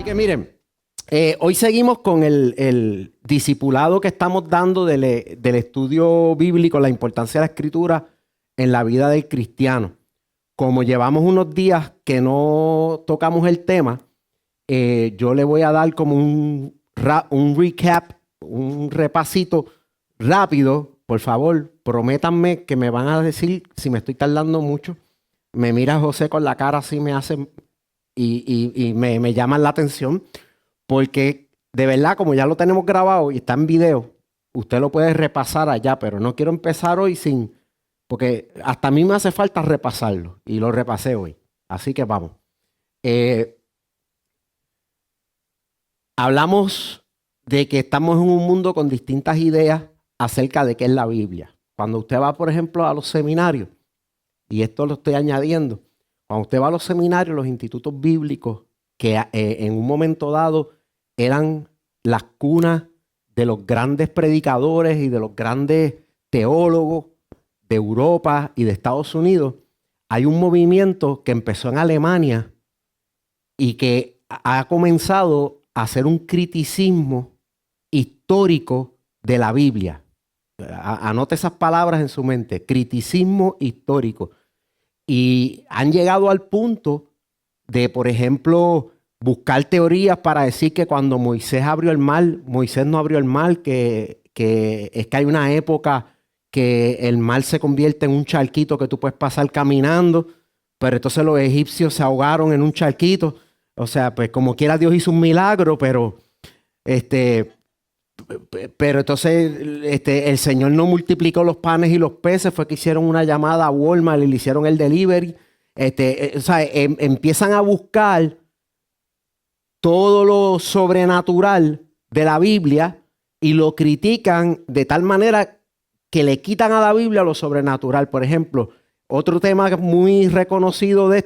que miren, hoy seguimos con el discipulado que estamos dando del estudio bíblico, la importancia de la escritura en la vida del cristiano. Como llevamos unos días que no tocamos el tema, yo le voy a dar como un recap, un repasito rápido. Por favor, prométanme que me van a decir si me estoy tardando mucho. Me mira José con la cara así, me hace y me llaman la atención, porque de verdad, como ya lo tenemos grabado y está en video, usted lo puede repasar allá, pero no quiero empezar hoy porque hasta a mí me hace falta repasarlo y lo repasé hoy. Así que vamos. Hablamos de que estamos en un mundo con distintas ideas acerca de qué es la Biblia. Cuando usted va, por ejemplo, a los seminarios, y esto lo estoy añadiendo, cuando usted va a los seminarios, los institutos bíblicos, que en un momento dado eran las cunas de los grandes predicadores y de los grandes teólogos de Europa y de Estados Unidos, hay un movimiento que empezó en Alemania y que ha comenzado a hacer un criticismo histórico de la Biblia. Anote esas palabras en su mente, criticismo histórico. Y han llegado al punto de, por ejemplo, buscar teorías para decir que cuando Moisés abrió el mar, Moisés no abrió el mar, que es que hay una época que el mar se convierte en un charquito que tú puedes pasar caminando, pero entonces los egipcios se ahogaron en un charquito. O sea, pues como quiera Dios hizo un milagro, pero entonces el Señor no multiplicó los panes y los peces, fue que hicieron una llamada a Walmart y le hicieron el delivery. O sea, empiezan a buscar todo lo sobrenatural de la Biblia y lo critican de tal manera que le quitan a la Biblia lo sobrenatural. Por ejemplo, otro tema muy reconocido de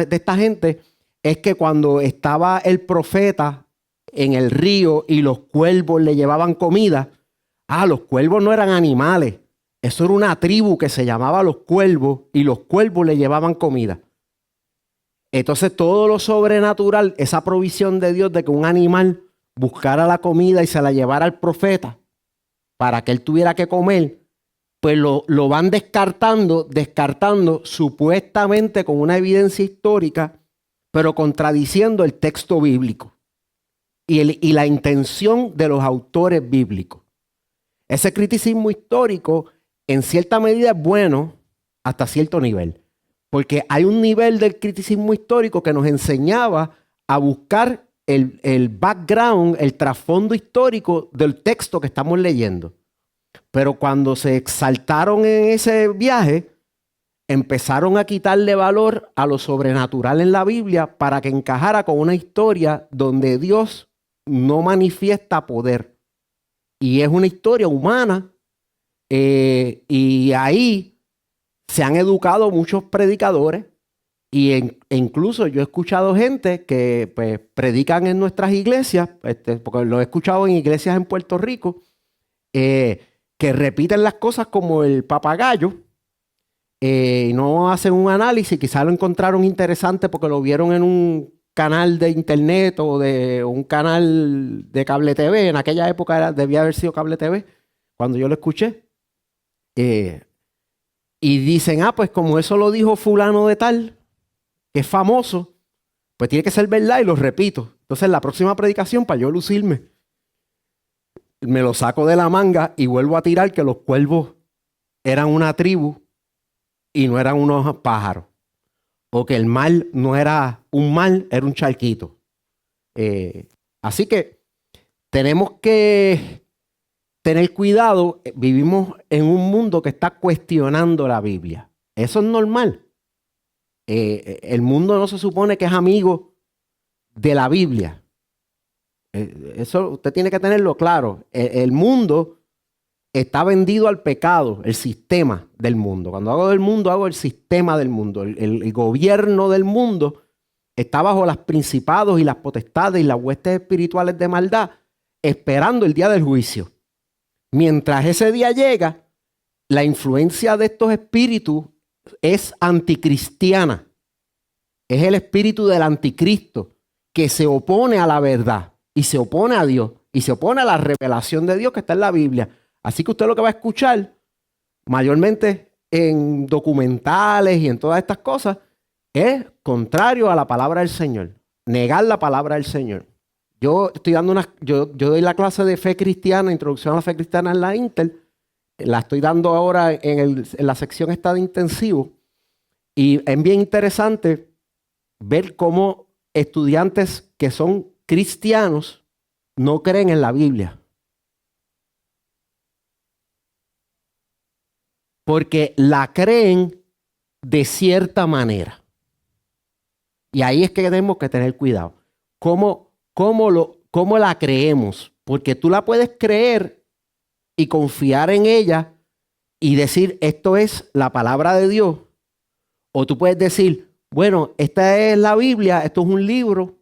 esta gente es que cuando estaba el profeta en el río y los cuervos le llevaban comida, los cuervos no eran animales, eso era una tribu que se llamaba los cuervos y los cuervos le llevaban comida. Entonces todo lo sobrenatural, esa provisión de Dios de que un animal buscara la comida y se la llevara al profeta para que él tuviera que comer, pues lo van descartando supuestamente con una evidencia histórica, pero contradiciendo el texto bíblico y la intención de los autores bíblicos. Ese criticismo histórico en cierta medida es bueno hasta cierto nivel, porque hay un nivel del criticismo histórico que nos enseñaba a buscar el background, el trasfondo histórico del texto que estamos leyendo. Pero cuando se exaltaron en ese viaje, empezaron a quitarle valor a lo sobrenatural en la Biblia para que encajara con una historia donde Dios no manifiesta poder. Y es una historia humana. Y ahí se han educado muchos predicadores. E incluso yo he escuchado gente que pues, predican en nuestras iglesias, porque lo he escuchado en iglesias en Puerto Rico, que repiten las cosas como el papagayo. No hacen un análisis, quizás lo encontraron interesante porque lo vieron en un canal de internet o de un canal de cable TV. En aquella época debía haber sido cable TV cuando yo lo escuché. Y dicen, pues como eso lo dijo fulano de tal, que es famoso, pues tiene que ser verdad y lo repito. Entonces la próxima predicación, para yo lucirme, me lo saco de la manga y vuelvo a tirar que los cuervos eran una tribu y no eran unos pájaros. O que el mar no era un mar, era un charquito. Así que tenemos que tener cuidado. Vivimos en un mundo que está cuestionando la Biblia. Eso es normal. El mundo no se supone que es amigo de la Biblia. Eso usted tiene que tenerlo claro. El mundo está vendido al pecado, el sistema del mundo. Cuando hago del mundo, hago el sistema del mundo. El gobierno del mundo está bajo los principados y las potestades y las huestes espirituales de maldad, esperando el día del juicio. Mientras ese día llega, la influencia de estos espíritus es anticristiana. Es el espíritu del anticristo que se opone a la verdad y se opone a Dios y se opone a la revelación de Dios que está en la Biblia. Así que usted lo que va a escuchar, mayormente en documentales y en todas estas cosas, es contrario a la palabra del Señor. Negar la palabra del Señor. Yo estoy dando yo doy la clase de fe cristiana, introducción a la fe cristiana en la Intel. La estoy dando ahora en la sección esta de intensivo. Y es bien interesante ver cómo estudiantes que son cristianos no creen en la Biblia. Porque la creen de cierta manera. Y ahí es que tenemos que tener cuidado. ¿Cómo la creemos? Porque tú la puedes creer y confiar en ella y decir, esto es la palabra de Dios. O tú puedes decir, bueno, esta es la Biblia, esto es un libro,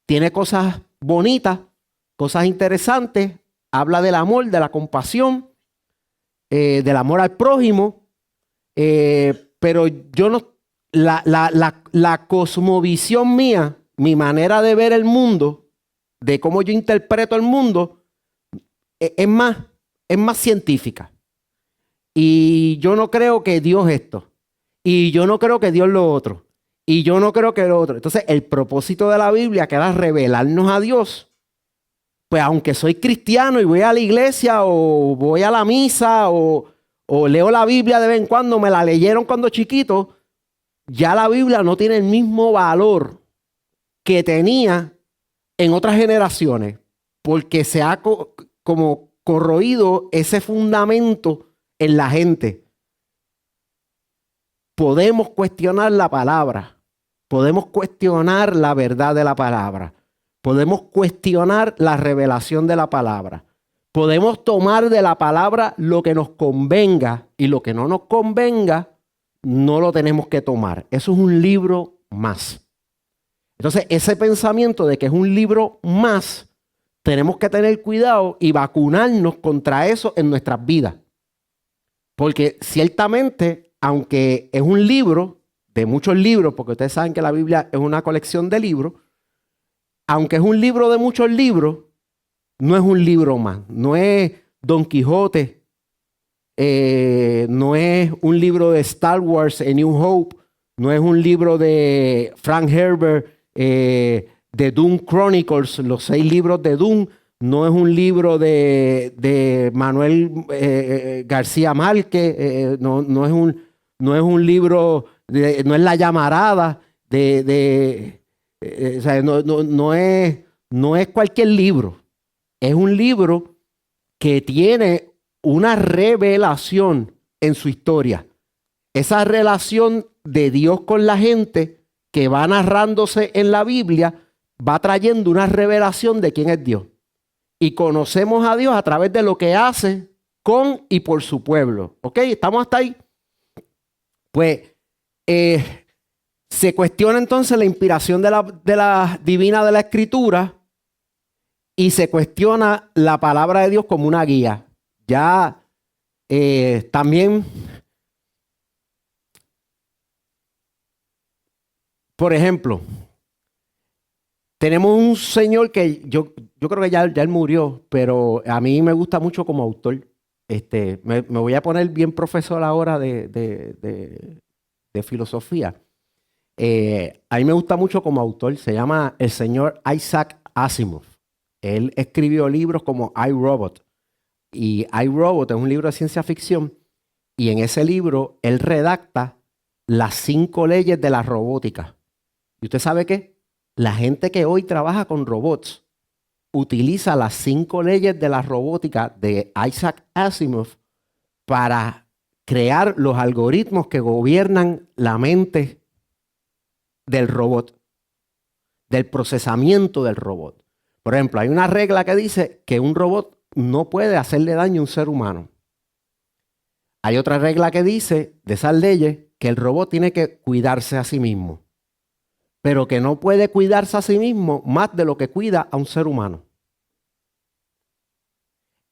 tiene cosas bonitas, cosas interesantes, habla del amor, de la compasión, del amor al prójimo, pero yo no, la cosmovisión mía, mi manera de ver el mundo, de cómo yo interpreto el mundo, es más científica. Y yo no creo que Dios esto. Y yo no creo que Dios lo otro. Y yo no creo que lo otro. Entonces, el propósito de la Biblia, que era revelarnos a Dios, pues aunque soy cristiano y voy a la iglesia o voy a la misa o leo la Biblia de vez en cuando, me la leyeron cuando chiquito, ya la Biblia no tiene el mismo valor que tenía en otras generaciones, porque se ha como corroído ese fundamento en la gente. Podemos cuestionar la palabra, podemos cuestionar la verdad de la palabra, podemos cuestionar la revelación de la palabra, podemos tomar de la palabra lo que nos convenga y lo que no nos convenga, no lo tenemos que tomar. Eso es un libro más. Entonces, ese pensamiento de que es un libro más, tenemos que tener cuidado y vacunarnos contra eso en nuestras vidas. Porque ciertamente, aunque es un libro, de muchos libros, porque ustedes saben que la Biblia es una colección de libros, aunque es un libro de muchos libros, no es un libro más. No es Don Quijote, no es un libro de Star Wars, A New Hope, no es un libro de Frank Herbert, de Doom Chronicles, los 6 libros de Doom, no es un libro de Manuel García Márquez, no es un libro, no es La Llamarada, o sea, no es cualquier libro. Es un libro que tiene una revelación en su historia. Esa relación de Dios con la gente que va narrándose en la Biblia va trayendo una revelación de quién es Dios. Y conocemos a Dios a través de lo que hace con y por su pueblo. ¿Ok? ¿Estamos hasta ahí? Pues se cuestiona entonces la inspiración de la divina de la Escritura y se cuestiona la palabra de Dios como una guía. Ya también, por ejemplo, tenemos un señor que yo creo que ya él murió, pero a mí me gusta mucho como autor. Me voy a poner bien profesor ahora de filosofía. A mí me gusta mucho como autor. Se llama el señor Isaac Asimov. Él escribió libros como I, Robot. Y I, Robot es un libro de ciencia ficción. Y en ese libro él redacta las 5 leyes de la robótica. ¿Y usted sabe qué? La gente que hoy trabaja con robots utiliza las 5 leyes de la robótica de Isaac Asimov para crear los algoritmos que gobiernan la mente del robot, del procesamiento del robot. Por ejemplo, hay una regla que dice que un robot no puede hacerle daño a un ser humano. Hay otra regla que dice, de esas leyes, que el robot tiene que cuidarse a sí mismo, pero que no puede cuidarse a sí mismo más de lo que cuida a un ser humano.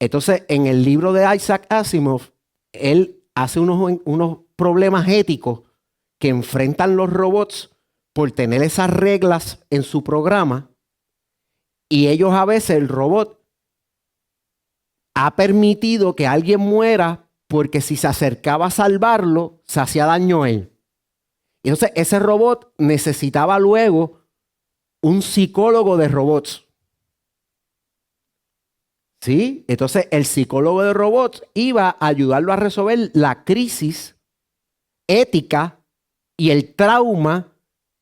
Entonces, en el libro de Isaac Asimov, él hace unos problemas éticos que enfrentan los robots por tener esas reglas en su programa, y ellos a veces, el robot, ha permitido que alguien muera porque si se acercaba a salvarlo, se hacía daño a él. Entonces, ese robot necesitaba luego un psicólogo de robots. ¿Sí? Entonces, el psicólogo de robots iba a ayudarlo a resolver la crisis ética y el trauma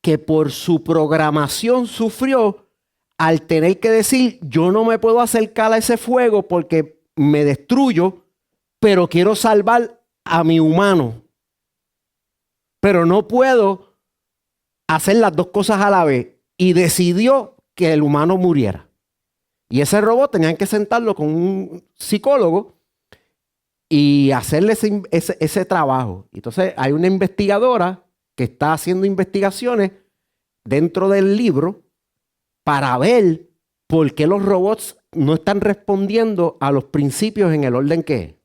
que por su programación sufrió al tener que decir, yo no me puedo acercar a ese fuego porque me destruyo, pero quiero salvar a mi humano. Pero no puedo hacer las dos cosas a la vez. Y decidió que el humano muriera. Y ese robot tenían que sentarlo con un psicólogo y hacerle ese trabajo. Entonces hay una investigadora que está haciendo investigaciones dentro del libro para ver por qué los robots no están respondiendo a los principios en el orden que es.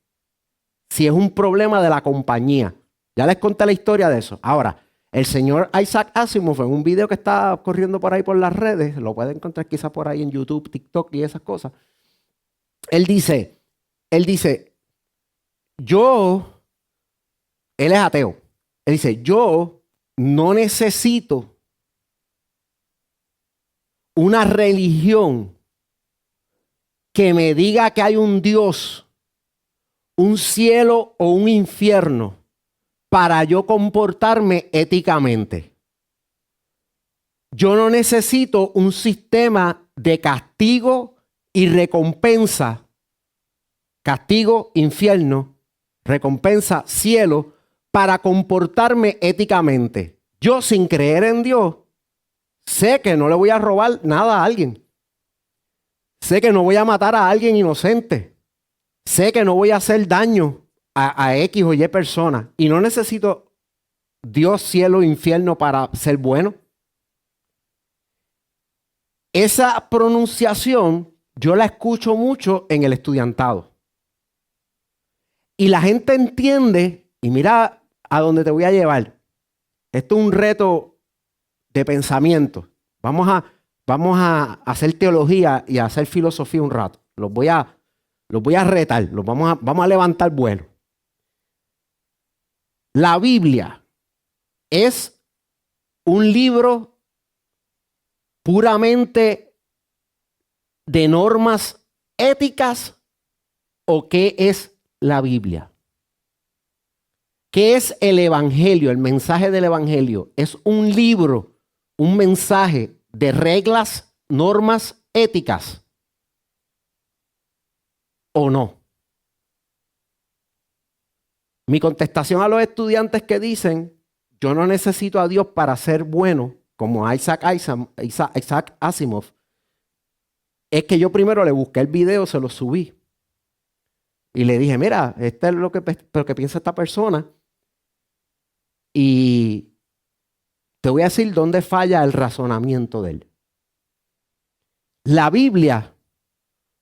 Si es un problema de la compañía. Ya les conté la historia de eso. Ahora, el señor Isaac Asimov, en un video que está corriendo por ahí por las redes, lo pueden encontrar quizás por ahí en YouTube, TikTok y esas cosas. Él dice, él es ateo. Él dice, yo no necesito una religión que me diga que hay un Dios, un cielo o un infierno para yo comportarme éticamente. Yo no necesito un sistema de castigo y recompensa. Castigo, infierno, recompensa, cielo, para comportarme éticamente. Yo, sin creer en Dios, sé que no le voy a robar nada a alguien. Sé que no voy a matar a alguien inocente. Sé que no voy a hacer daño a X o Y personas. Y no necesito Dios, cielo, infierno para ser bueno. Esa pronunciación yo la escucho mucho en el estudiantado. Y la gente entiende, y mira a dónde te voy a llevar. Esto es un reto de pensamiento. Vamos a hacer teología y a hacer filosofía un rato. Los voy a retar, vamos a levantar vuelo. La Biblia es un libro puramente de normas éticas, ¿o qué es la Biblia? ¿Qué es el Evangelio? El mensaje del Evangelio es un libro, un mensaje de reglas, normas éticas, ¿o no? Mi contestación a los estudiantes que dicen, yo no necesito a Dios para ser bueno, como Isaac Asimov, es que yo primero le busqué el video, se lo subí. Y le dije, mira, esto es lo que piensa esta persona. Y te voy a decir dónde falla el razonamiento de él. La Biblia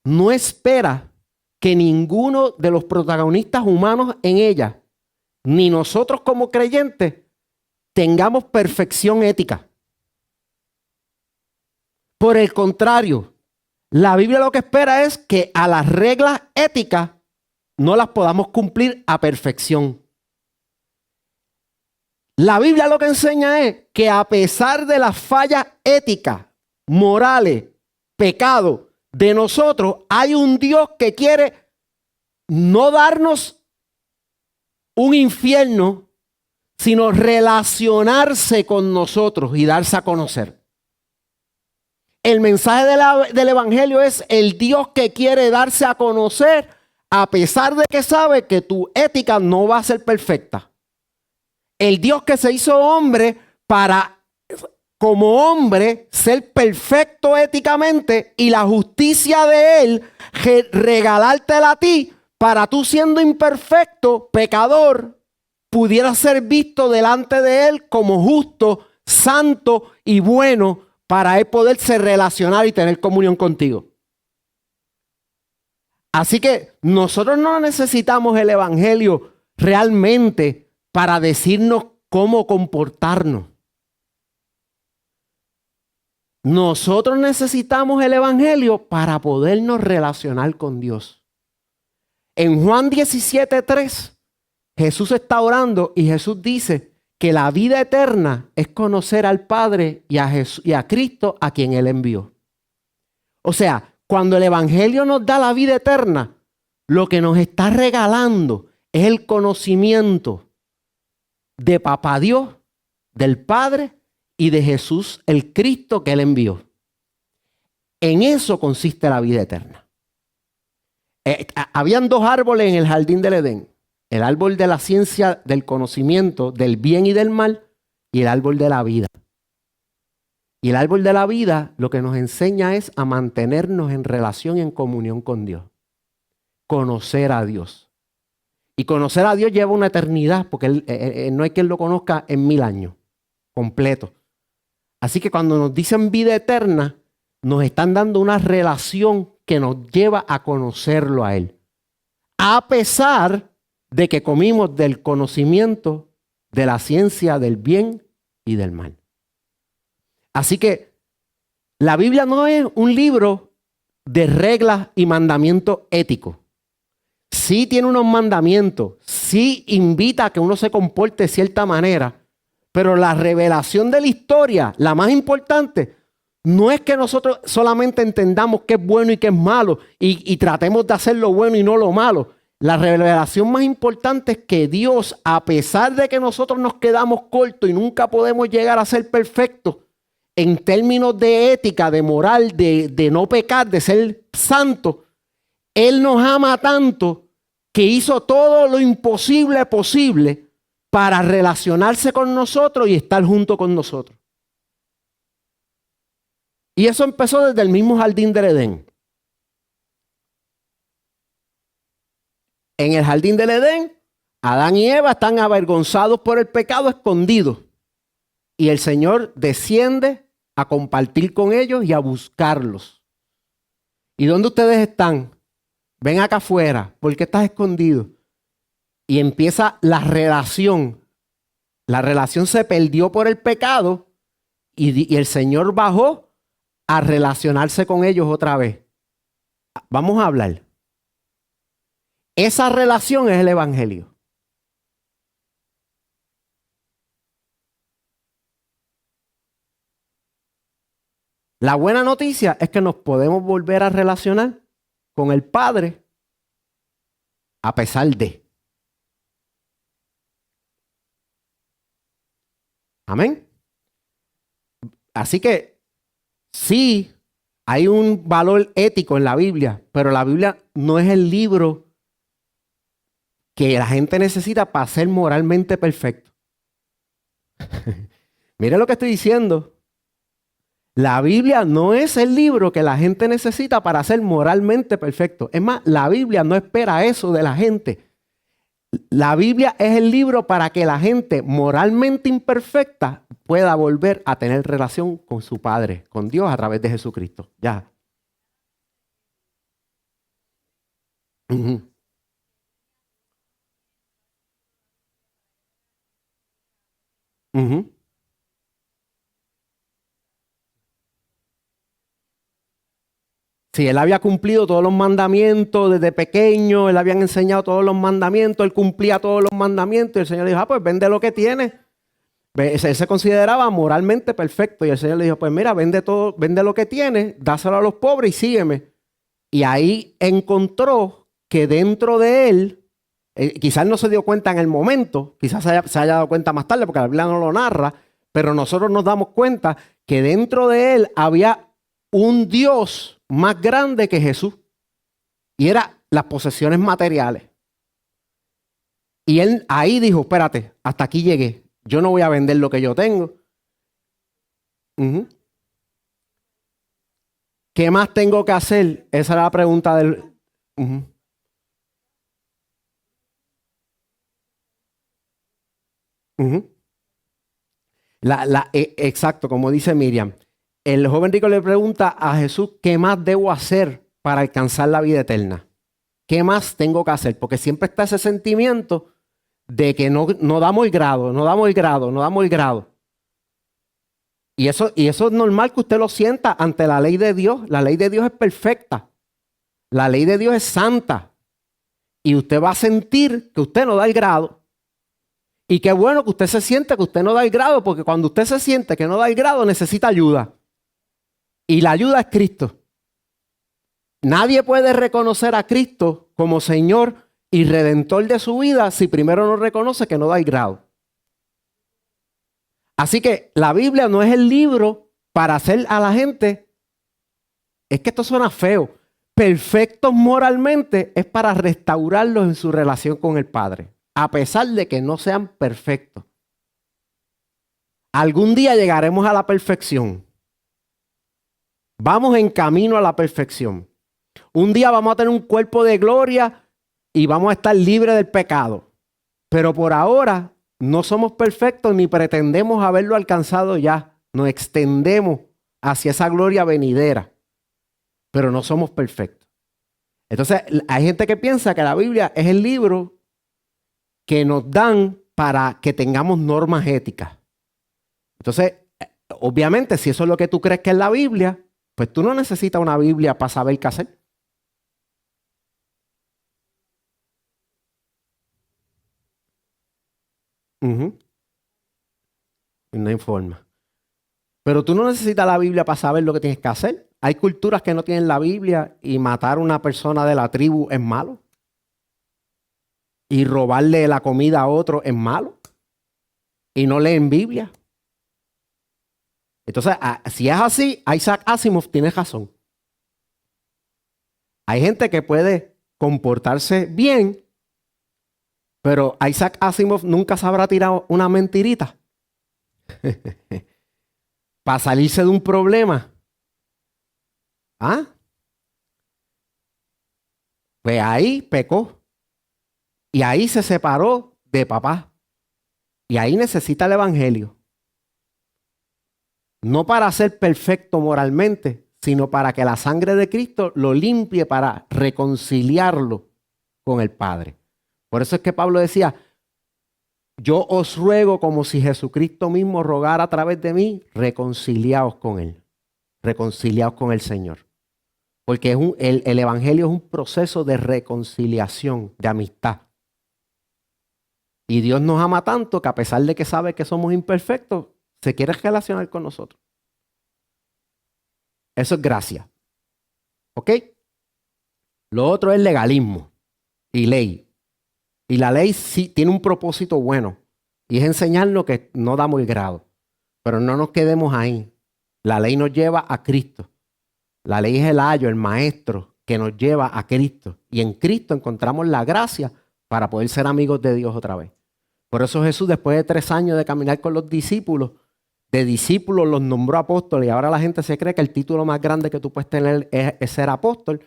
no espera que ninguno de los protagonistas humanos en ella, ni nosotros como creyentes, tengamos perfección ética. Por el contrario, la Biblia lo que espera es que a las reglas éticas no las podamos cumplir a perfección. La Biblia lo que enseña es que a pesar de las fallas éticas, morales, pecados de nosotros, hay un Dios que quiere no darnos un infierno, sino relacionarse con nosotros y darse a conocer. El mensaje del Evangelio es el Dios que quiere darse a conocer a pesar de que sabe que tu ética no va a ser perfecta. El Dios que se hizo hombre para, como hombre, ser perfecto éticamente y la justicia de Él regalártela a ti para tú siendo imperfecto, pecador, pudiera ser visto delante de Él como justo, santo y bueno para Él poderse relacionar y tener comunión contigo. Así que nosotros no necesitamos el Evangelio realmente para decirnos cómo comportarnos. Nosotros necesitamos el Evangelio para podernos relacionar con Dios. En Juan 17:3, Jesús está orando y Jesús dice que la vida eterna es conocer al Padre y a Cristo a quien Él envió. O sea, cuando el Evangelio nos da la vida eterna, lo que nos está regalando es el conocimiento de Papá Dios, del Padre y de Jesús, el Cristo que Él envió. En eso consiste la vida eterna. Habían dos árboles en el jardín del Edén. El árbol de la ciencia del conocimiento del bien y del mal y el árbol de la vida. Y el árbol de la vida lo que nos enseña es a mantenernos en relación y en comunión con Dios. Conocer a Dios. Y conocer a Dios lleva una eternidad porque no hay quien lo conozca en 1000 años completo. Así que cuando nos dicen vida eterna, nos están dando una relación que nos lleva a conocerlo a Él. A pesar de que comimos del conocimiento de la ciencia del bien y del mal. Así que la Biblia no es un libro de reglas y mandamientos éticos. Sí tiene unos mandamientos, sí invita a que uno se comporte de cierta manera, pero la revelación de la historia, la más importante, no es que nosotros solamente entendamos qué es bueno y qué es malo y tratemos de hacer lo bueno y no lo malo. La revelación más importante es que Dios, a pesar de que nosotros nos quedamos cortos y nunca podemos llegar a ser perfectos, en términos de ética, de moral, de no pecar, de ser santo, Él nos ama tanto que hizo todo lo imposible posible para relacionarse con nosotros y estar junto con nosotros. Y eso empezó desde el mismo jardín del Edén. En el jardín del Edén, Adán y Eva están avergonzados por el pecado, escondidos. Y el Señor desciende a compartir con ellos y a buscarlos. ¿Y dónde ustedes están? Ven acá afuera. ¿Por qué estás escondido? Y empieza la relación. La relación se perdió por el pecado y el Señor bajó a relacionarse con ellos otra vez. Vamos a hablar. Esa relación es el Evangelio. La buena noticia es que nos podemos volver a relacionar con el Padre a pesar de. Amén. Así que sí, hay un valor ético en la Biblia, pero la Biblia no es el libro que la gente necesita para ser moralmente perfecto. Mire lo que estoy diciendo. La Biblia no es el libro que la gente necesita para ser moralmente perfecto. Es más, la Biblia no espera eso de la gente. La Biblia es el libro para que la gente moralmente imperfecta pueda volver a tener relación con su Padre, con Dios a través de Jesucristo. Ya. Uh-huh. Uh-huh. Sí, él había cumplido todos los mandamientos desde pequeño, él habían enseñado todos los mandamientos, él cumplía todos los mandamientos y el Señor le dijo, pues vende lo que tienes. Él se consideraba moralmente perfecto y el Señor le dijo, pues mira, vende todo, vende lo que tienes, dáselo a los pobres y sígueme. Y ahí encontró que dentro de él, quizás no se dio cuenta en el momento, quizás se haya dado cuenta más tarde porque la Biblia no lo narra, pero nosotros nos damos cuenta que dentro de él había un Dios más grande que Jesús y era las posesiones materiales. Y él ahí dijo, espérate, hasta aquí llegué. Yo no voy a vender lo que yo tengo. Uh-huh. ¿Qué más tengo que hacer? Esa era la pregunta del... Uh-huh. Uh-huh. Exacto, como dice Miriam. El joven rico le pregunta a Jesús, ¿qué más debo hacer para alcanzar la vida eterna? ¿Qué más tengo que hacer? Porque siempre está ese sentimiento de que no damos el grado, no damos el grado, no damos el grado. Y eso es normal que usted lo sienta ante la ley de Dios. La ley de Dios es perfecta. La ley de Dios es santa. Y usted va a sentir que usted no da el grado. Y qué bueno que usted se siente que usted no da el grado, porque cuando usted se siente que no da el grado, necesita ayuda. Y la ayuda es Cristo. Nadie puede reconocer a Cristo como Señor y Redentor de su vida si primero no reconoce que no da el grado. Así que la Biblia no es el libro para hacer a la gente, es que esto suena feo, perfectos moralmente, es para restaurarlos en su relación con el Padre, a pesar de que no sean perfectos. Algún día llegaremos a la perfección. Vamos en camino a la perfección. Un día vamos a tener un cuerpo de gloria y vamos a estar libres del pecado. Pero por ahora no somos perfectos ni pretendemos haberlo alcanzado ya. Nos extendemos hacia esa gloria venidera, pero no somos perfectos. Entonces hay gente que piensa que la Biblia es el libro que nos dan para que tengamos normas éticas. Entonces, obviamente, si eso es lo que tú crees que es la Biblia, pues tú no necesitas una Biblia para saber qué hacer. No informa. Pero tú no necesitas la Biblia para saber lo que tienes que hacer. Hay culturas que no tienen la Biblia y matar a una persona de la tribu es malo. Y robarle la comida a otro es malo. Y no leen Biblia. Entonces, si es así, Isaac Asimov tiene razón. Hay gente que puede comportarse bien, pero Isaac Asimov nunca se habrá tirado una mentirita para salirse de un problema. ¿Ah? Pues ahí pecó. Y ahí se separó de papá. Y ahí necesita el evangelio. No para ser perfecto moralmente, sino para que la sangre de Cristo lo limpie para reconciliarlo con el Padre. Por eso es que Pablo decía, yo os ruego como si Jesucristo mismo rogara a través de mí, reconciliaos con Él, reconciliaos con el Señor. Porque el evangelio es un proceso de reconciliación, de amistad. Y Dios nos ama tanto que a pesar de que sabe que somos imperfectos, se quiere relacionar con nosotros. Eso es gracia. ¿Ok? Lo otro es legalismo y ley. Y la ley sí tiene un propósito bueno. Y es enseñarnos que no damos el grado. Pero no nos quedemos ahí. La ley nos lleva a Cristo. La ley es el ayo, el maestro que nos lleva a Cristo. Y en Cristo encontramos la gracia para poder ser amigos de Dios otra vez. Por eso Jesús, después de 3 años de caminar con los discípulos, de discípulos los nombró apóstoles. Y ahora la gente se cree que el título más grande que tú puedes tener es ser apóstol.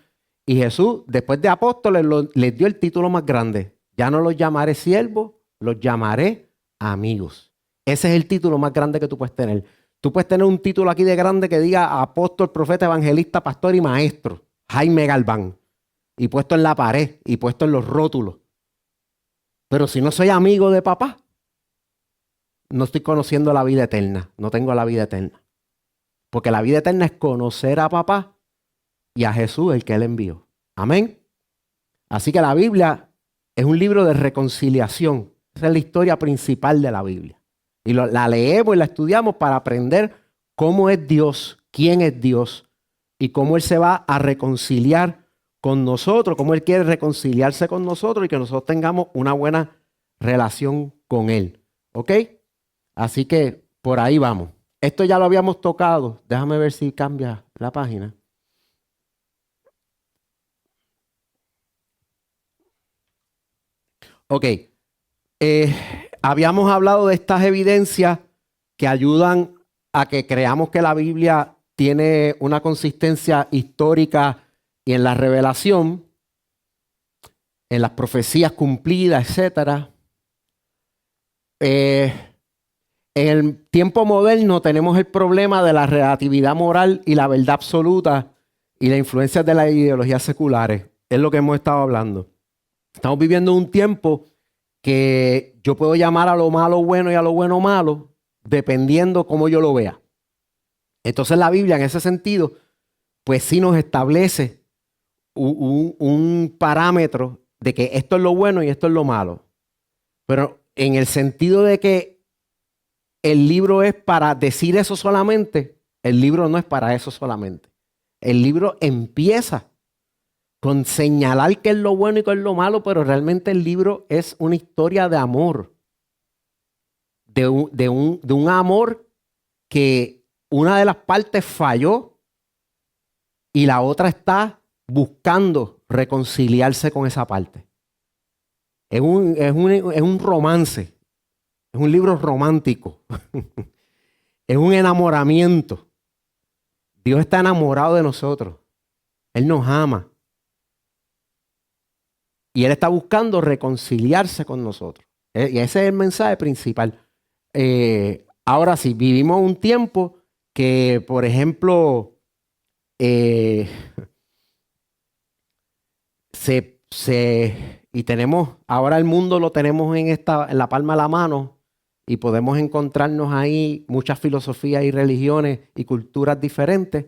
Y Jesús, después de apóstoles, les dio el título más grande. Ya no los llamaré siervos, los llamaré amigos. Ese es el título más grande que tú puedes tener. Tú puedes tener un título aquí de grande que diga apóstol, profeta, evangelista, pastor y maestro. Jaime Galván. Y puesto en la pared y puesto en los rótulos. Pero si no soy amigo de papá, no estoy conociendo la vida eterna. No tengo la vida eterna. Porque la vida eterna es conocer a papá y a Jesús, el que él envió. Amén. Así que la Biblia es un libro de reconciliación. Esa es la historia principal de la Biblia. Y la leemos y la estudiamos para aprender cómo es Dios, quién es Dios y cómo Él se va a reconciliar con nosotros, cómo Él quiere reconciliarse con nosotros y que nosotros tengamos una buena relación con Él. ¿Ok? Así que por ahí vamos. Esto ya lo habíamos tocado. Déjame ver si cambia la página. Ok. Habíamos hablado de estas evidencias que ayudan a que creamos que la Biblia tiene una consistencia histórica y en la revelación, en las profecías cumplidas, etc. En el tiempo moderno tenemos el problema de la relatividad moral y la verdad absoluta y la influencia de las ideologías seculares. Es lo que hemos estado hablando. Estamos viviendo un tiempo que yo puedo llamar a lo malo bueno y a lo bueno malo, dependiendo cómo yo lo vea. Entonces la Biblia en ese sentido, pues sí nos establece un parámetro de que esto es lo bueno y esto es lo malo. Pero en el sentido de que el libro es para decir eso solamente, el libro no es para eso solamente. El libro empieza con señalar qué es lo bueno y qué es lo malo, pero realmente el libro es una historia de amor. De un amor que una de las partes falló y la otra está buscando reconciliarse con esa parte. Es un romance, es un libro romántico, es un enamoramiento. Dios está enamorado de nosotros, Él nos ama y Él está buscando reconciliarse con nosotros. Y ese es el mensaje principal. Ahora sí, vivimos un tiempo que, por ejemplo, y tenemos, ahora el mundo lo tenemos en la palma de la mano y podemos encontrarnos ahí muchas filosofías y religiones y culturas diferentes.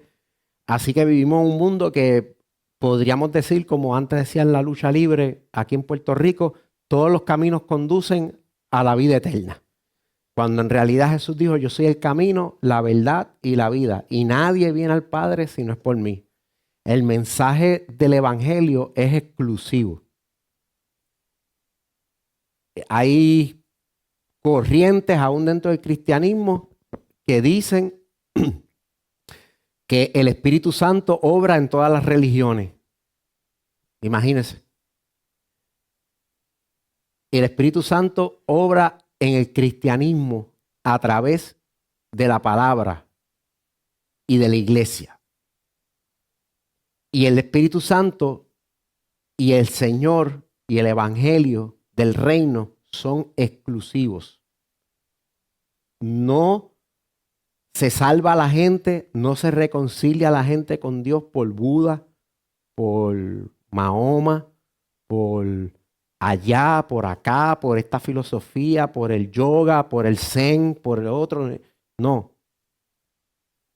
Así que vivimos en un mundo que podríamos decir, como antes decían la lucha libre aquí en Puerto Rico, todos los caminos conducen a la vida eterna. Cuando en realidad Jesús dijo, yo soy el camino, la verdad y la vida. Y nadie viene al Padre si no es por mí. El mensaje del Evangelio es exclusivo. Hay corrientes aún dentro del cristianismo que dicen que el Espíritu Santo obra en todas las religiones. Imagínense. El Espíritu Santo obra en el cristianismo a través de la palabra y de la iglesia. Y el Espíritu Santo y el Señor y el Evangelio del reino son exclusivos. No se salva a la gente, no se reconcilia a la gente con Dios por Buda, por Mahoma, por allá, por acá, por esta filosofía, por el yoga, por el zen, por el otro. No.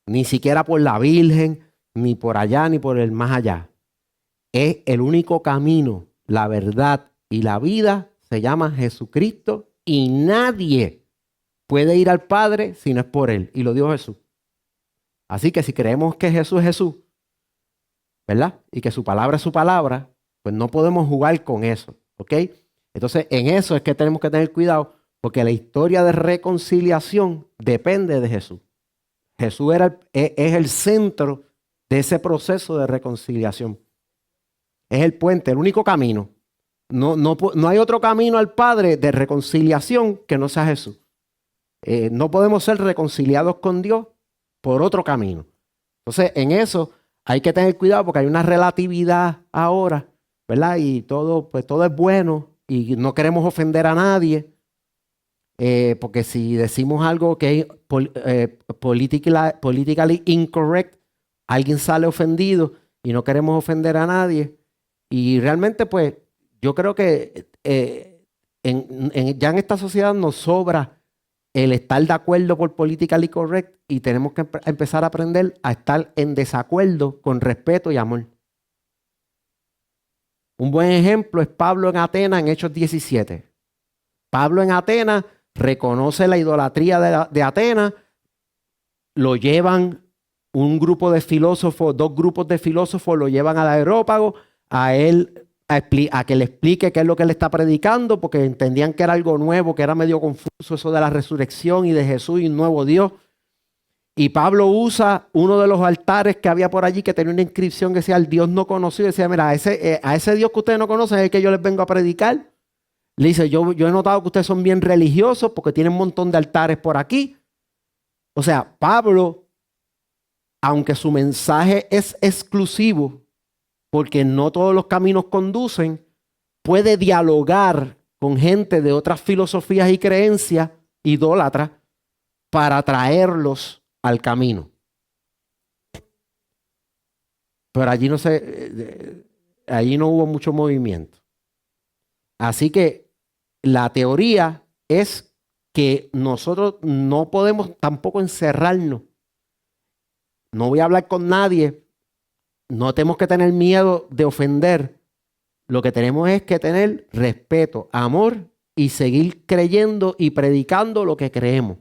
Ni siquiera por la Virgen, ni por allá, ni por el más allá. Es el único camino, la verdad y la vida se llama Jesucristo y nadie puede ir al Padre si no es por Él. Y lo dijo Jesús. Así que si creemos que Jesús es Jesús, ¿verdad? Y que su palabra es su palabra, pues no podemos jugar con eso, ¿ok? Entonces, en eso es que tenemos que tener cuidado, porque la historia de reconciliación depende de Jesús. Jesús es el centro de ese proceso de reconciliación. Es el puente, el único camino. No hay otro camino al Padre de reconciliación que no sea Jesús. No podemos ser reconciliados con Dios por otro camino. Entonces, en eso hay que tener cuidado porque hay una relatividad ahora, ¿verdad? Y pues todo es bueno y no queremos ofender a nadie. Porque si decimos algo que es politically incorrect, alguien sale ofendido y no queremos ofender a nadie. Y realmente, pues, yo creo que ya en esta sociedad nos sobra el estar de acuerdo por politically correct y tenemos que empezar a aprender a estar en desacuerdo con respeto y amor. Un buen ejemplo es Pablo en Atenas en Hechos 17. Pablo en Atenas reconoce la idolatría de Atenas, lo llevan un grupo de filósofos, dos grupos de filósofos lo llevan al Areópago, a él a que le explique qué es lo que él está predicando, porque entendían que era algo nuevo, que era medio confuso eso de la resurrección y de Jesús y un nuevo Dios. Y Pablo usa uno de los altares que había por allí que tenía una inscripción que decía el Dios no conocido. Decía, mira, a ese Dios que ustedes no conocen es el que yo les vengo a predicar. Le dice, yo he notado que ustedes son bien religiosos porque tienen un montón de altares por aquí. O sea, Pablo, aunque su mensaje es exclusivo, porque no todos los caminos conducen, puede dialogar con gente de otras filosofías y creencias idólatras para traerlos al camino. Pero allí no hubo mucho movimiento. Así que la teoría es que nosotros no podemos tampoco encerrarnos no voy a hablar con nadie, no tenemos que tener miedo de ofender. Lo que tenemos es que tener respeto, amor y seguir creyendo y predicando lo que creemos.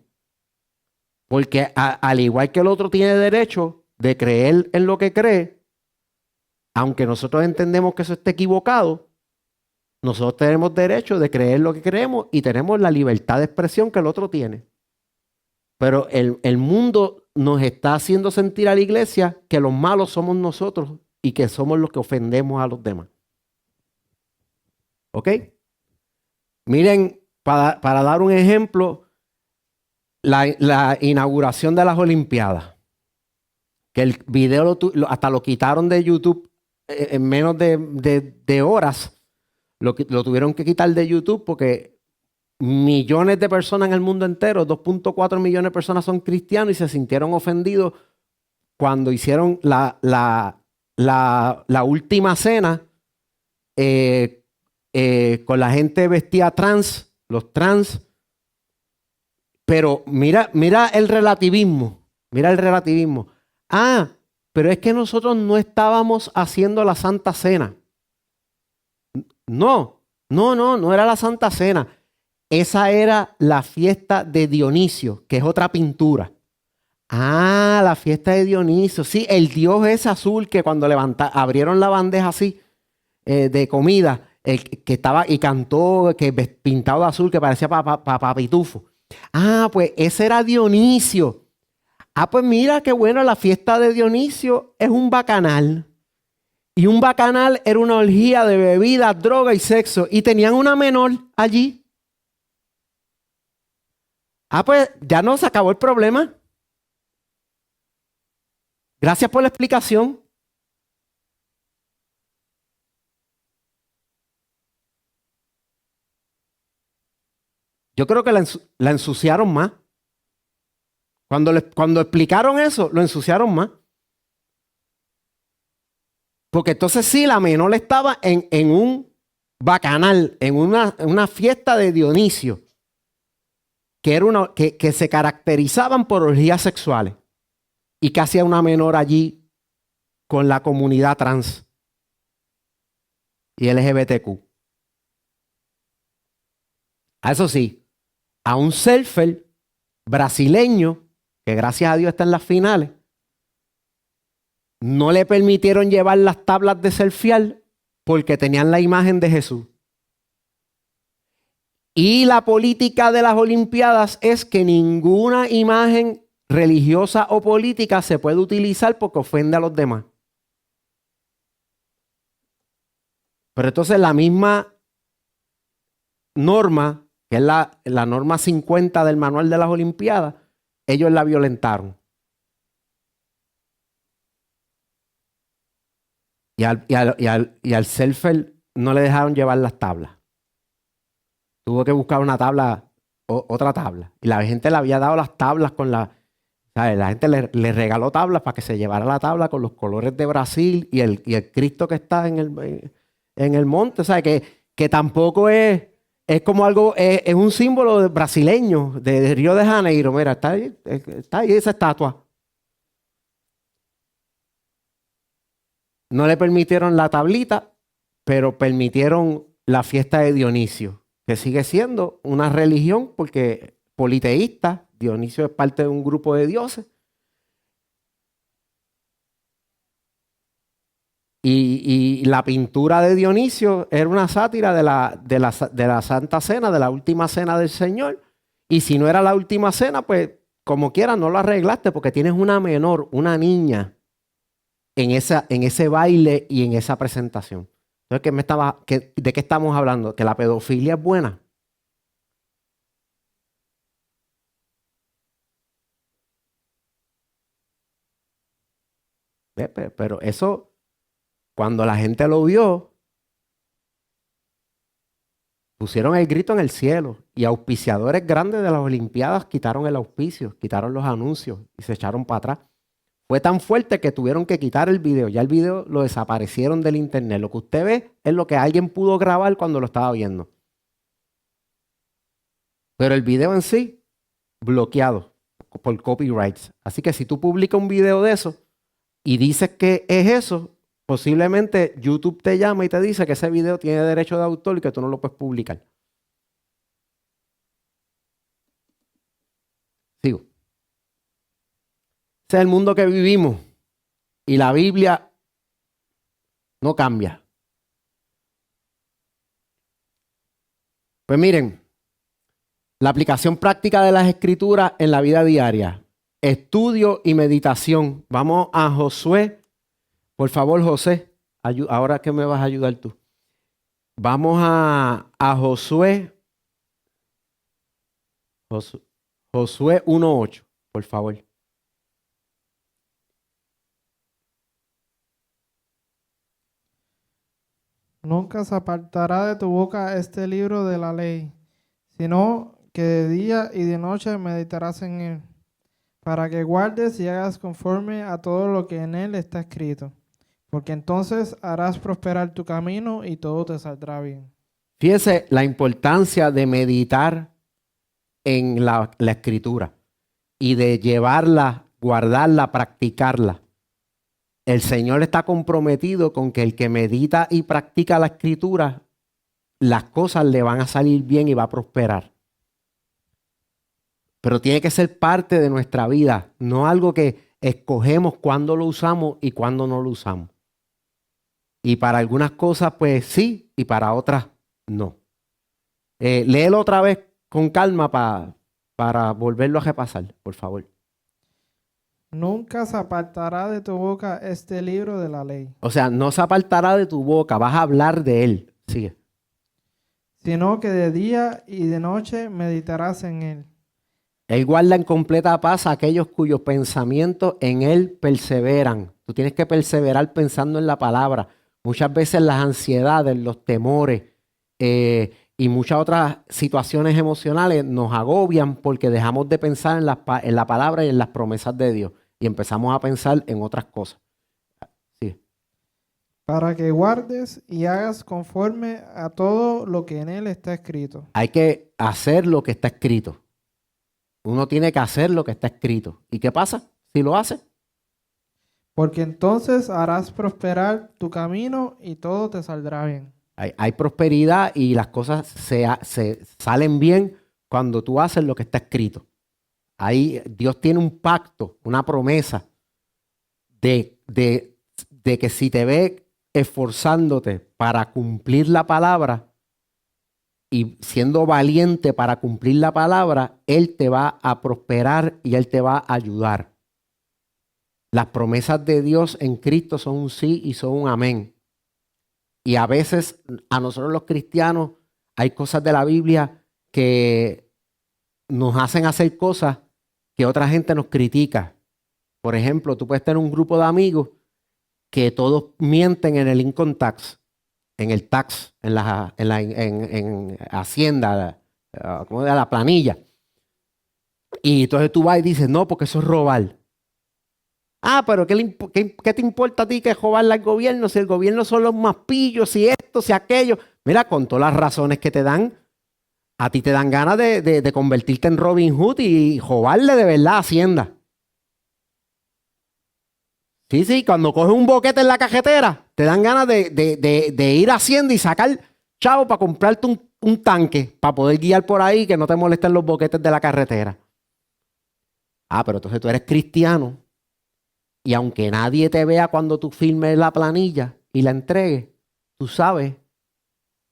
Porque al igual que el otro tiene derecho de creer en lo que cree, aunque nosotros entendemos que eso esté equivocado, nosotros tenemos derecho de creer lo que creemos y tenemos la libertad de expresión que el otro tiene. Pero el mundo nos está haciendo sentir a la iglesia que los malos somos nosotros y que somos los que ofendemos a los demás. ¿Ok? Miren, para dar un ejemplo, la inauguración de las Olimpiadas, que el video hasta lo quitaron de YouTube en menos de horas, lo tuvieron que quitar de YouTube porque millones de personas en el mundo entero, 2.4 millones de personas son cristianos y se sintieron ofendidos cuando hicieron la última cena con la gente vestida trans, los trans. Pero mira el relativismo, mira el relativismo. Ah, pero es que nosotros no estábamos haciendo la Santa Cena. No era la Santa Cena. Esa era la fiesta de Dionisio, que es otra pintura. Ah, la fiesta de Dionisio. Sí, el dios es azul que cuando abrieron la bandeja así de comida, que estaba y cantó, que pintado de azul, que parecía Papá Pitufo. Ah, pues ese era Dionisio. Ah, pues mira qué bueno, la fiesta de Dionisio es un bacanal. Y un bacanal era una orgía de bebidas, droga y sexo. Y tenían una menor allí. Ah, pues ya no se acabó el problema. Gracias por la explicación. Yo creo que la ensuciaron más. Cuando explicaron eso, lo ensuciaron más. Porque entonces sí, la menor estaba en un bacanal, en una fiesta de Dionisio, que, era que se caracterizaban por orgías sexuales. ¿Y qué hacía una menor allí con la comunidad trans y LGBTQ? A eso sí, a un surfer brasileño, que gracias a Dios está en las finales, no le permitieron llevar las tablas de surfear porque tenían la imagen de Jesús. Y la política de las Olimpiadas es que ninguna imagen religiosa o política se puede utilizar porque ofende a los demás. Pero entonces la misma norma, que es la norma 50 del manual de las Olimpiadas, ellos la violentaron. Y al surfer no le dejaron llevar las tablas. Tuvo que buscar una tabla, otra tabla. Y la gente le había dado las tablas con ¿sabes? La gente le regaló tablas para que se llevara la tabla con los colores de Brasil y el Cristo que está en el monte. ¿Sabes? Que tampoco es como algo, es un símbolo brasileño de Río de Janeiro. Mira, está ahí esa estatua. No le permitieron la tablita, pero permitieron la fiesta de Dionisio, que sigue siendo una religión porque politeísta. Dionisio es parte de un grupo de dioses. Y la pintura de Dionisio era una sátira de la Santa Cena, de la última cena del Señor. Y si no era la última cena, pues como quiera no lo arreglaste porque tienes una menor, una niña, en ese baile y en esa presentación. Entonces, ¿de qué estamos hablando? ¿Que la pedofilia es buena? Pero eso, cuando la gente lo vio, pusieron el grito en el cielo y auspiciadores grandes de las Olimpiadas quitaron el auspicio, quitaron los anuncios y se echaron para atrás. Fue tan fuerte que tuvieron que quitar el video. Ya el video lo desaparecieron del internet. Lo que usted ve es lo que alguien pudo grabar cuando lo estaba viendo. Pero el video en sí, bloqueado. por copyrights. Así que si tú publicas un video de eso y dices que es eso, posiblemente YouTube te llama y te dice que ese video tiene derecho de autor y que tú no lo puedes publicar. Sigo. Ese es el mundo que vivimos y la Biblia no cambia. Pues miren, la aplicación práctica de las escrituras en la vida diaria, estudio y meditación. Vamos a Josué. Por favor, José, ahora que me vas a ayudar tú. Vamos a Josué. Josué 1:8, por favor. Nunca se apartará de tu boca este libro de la ley, sino que de día y de noche meditarás en él, para que guardes y hagas conforme a todo lo que en él está escrito, porque entonces harás prosperar tu camino y todo te saldrá bien. Fíjese la importancia de meditar en la escritura y de llevarla, guardarla, practicarla. El Señor está comprometido con que el que medita y practica la escritura, las cosas le van a salir bien y va a prosperar. Pero tiene que ser parte de nuestra vida, no algo que escogemos cuándo lo usamos y cuándo no lo usamos. Y para algunas cosas, pues sí, y para otras, no. Léelo otra vez con calma para volverlo a repasar, por favor. Nunca se apartará de tu boca este libro de la ley, O sea, no se apartará de tu boca, vas a hablar de él. Sigue. sino que de día y de noche meditarás en él. Él guarda en completa paz a aquellos cuyos pensamientos en él perseveran. Tú tienes que perseverar pensando en la palabra. Muchas veces las ansiedades, los temores y muchas otras situaciones emocionales nos agobian porque dejamos de pensar en la palabra y en las promesas de Dios y empezamos a pensar en otras cosas. Sí. Para que guardes y hagas conforme a todo lo que en él está escrito. Hay que hacer lo que está escrito. Uno tiene que hacer lo que está escrito. ¿Y qué pasa si lo hace? Porque entonces harás prosperar tu camino y todo te saldrá bien. Hay prosperidad y las cosas se salen bien cuando tú haces lo que está escrito. Ahí Dios tiene un pacto, una promesa de que si te ve esforzándote para cumplir la palabra y siendo valiente para cumplir la palabra, Él te va a prosperar y Él te va a ayudar. Las promesas de Dios en Cristo son un sí y son un amén. Y a veces a nosotros los cristianos hay cosas de la Biblia que nos hacen hacer cosas que otra gente nos critica. Por ejemplo, tú puedes tener un grupo de amigos que todos mienten en el income tax, en el tax, en Hacienda, como de la planilla. Y entonces tú vas y dices, no, porque eso es robar. Ah, pero ¿qué te importa a ti que robarle al gobierno? Si el gobierno son los más pillos, si esto, si aquello. Mira, con todas las razones que te dan, a ti te dan ganas de convertirte en Robin Hood y robarle de verdad a Hacienda. Sí, cuando coges un boquete en la cajetera, te dan ganas de ir a Hacienda y sacar chavo para comprarte un tanque para poder guiar por ahí que no te molesten los boquetes de la carretera. Ah, pero entonces tú eres cristiano. Y aunque nadie te vea cuando tú firmes la planilla y la entregues, tú sabes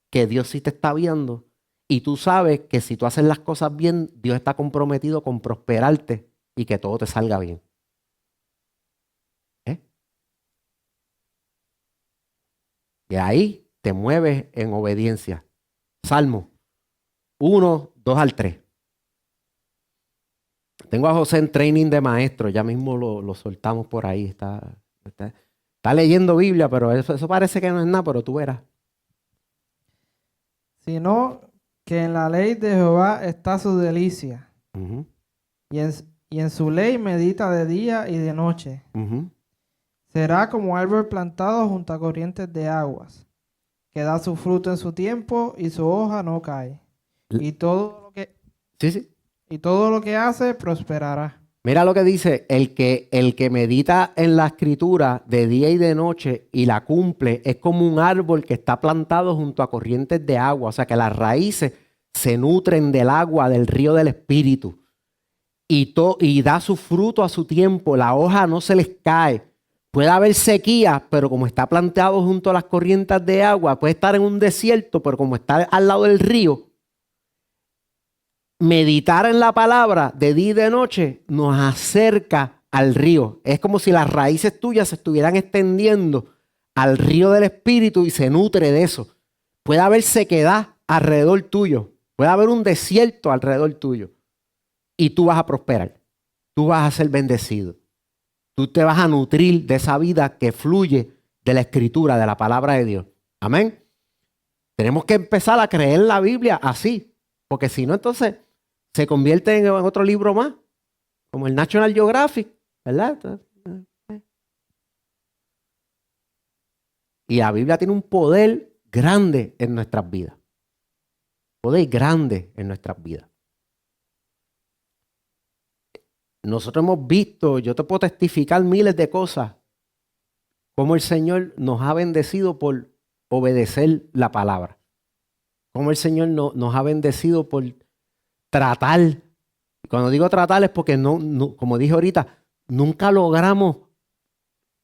que Dios sí te está viendo. Y tú sabes que si tú haces las cosas bien, Dios está comprometido con prosperarte y que todo te salga bien. Y ahí te mueves en obediencia. Salmo 1, 2 al 3. Tengo a José en training de maestro, ya mismo lo soltamos por ahí. Está leyendo Biblia, pero eso parece que no es nada, pero tú verás. Sino que en la ley de Jehová está su delicia, Uh-huh, y en su ley medita de día y de noche. uh-huh. Será como árbol plantado junto a corrientes de aguas, que da su fruto en su tiempo y su hoja no cae. Y todo lo que Sí. Y todo lo que hace prosperará. Mira lo que dice, el que medita en la escritura de día y de noche y la cumple es como un árbol que está plantado junto a corrientes de agua. O sea que las raíces se nutren del agua del río del Espíritu y da su fruto a su tiempo. La hoja no se les cae. Puede haber sequía, pero como está plantado junto a las corrientes de agua, puede estar en un desierto, pero como está al lado del río, meditar en la palabra de día y de noche nos acerca al río. Es como si las raíces tuyas se estuvieran extendiendo al río del Espíritu y se nutre de eso. Puede haber sequedad alrededor tuyo. Puede haber un desierto alrededor tuyo. Y tú vas a prosperar. Tú vas a ser bendecido. Tú te vas a nutrir de esa vida que fluye de la Escritura, de la palabra de Dios. Amén. Tenemos que empezar a creer en la Biblia así. Porque si no, entonces se convierte en otro libro más, como el National Geographic, ¿verdad? Y la Biblia tiene un poder grande en nuestras vidas. Poder grande en nuestras vidas. Nosotros hemos visto, yo te puedo testificar miles de cosas, cómo el Señor nos ha bendecido por obedecer la palabra. Cómo el Señor nos ha bendecido por tratar. Cuando digo tratar es porque no, como dije ahorita, nunca logramos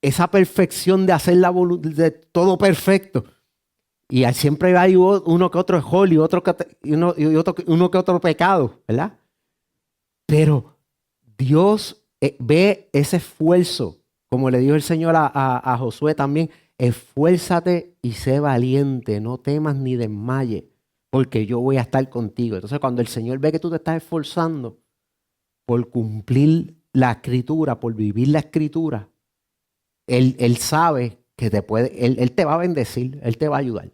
esa perfección de hacer de todo perfecto. Y siempre hay uno que otro error y uno que otro pecado, ¿verdad? Pero Dios ve ese esfuerzo, como le dijo el Señor a Josué también, esfuérzate y sé valiente, no temas ni desmayes, porque yo voy a estar contigo. Entonces cuando el Señor ve que tú te estás esforzando por cumplir la Escritura, por vivir la Escritura, Él sabe que Él te va a bendecir, Él te va a ayudar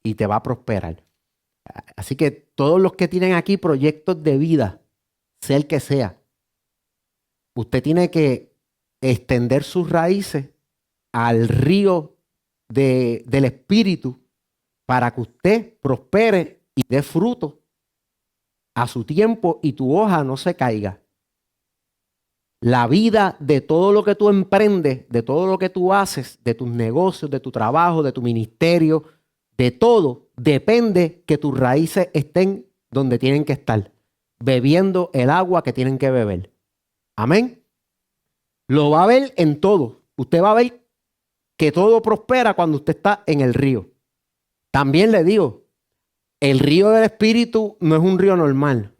y te va a prosperar. Así que todos los que tienen aquí proyectos de vida, sea el que sea, usted tiene que extender sus raíces al río del Espíritu para que usted prospere y dé fruto a su tiempo y tu hoja no se caiga. La vida de todo lo que tú emprendes, de todo lo que tú haces, de tus negocios, de tu trabajo, de tu ministerio, de todo, depende que tus raíces estén donde tienen que estar, bebiendo el agua que tienen que beber. Amén. Lo va a ver en todo. Usted va a ver que todo prospera cuando usted está en el río. También le digo, el río del Espíritu no es un río normal.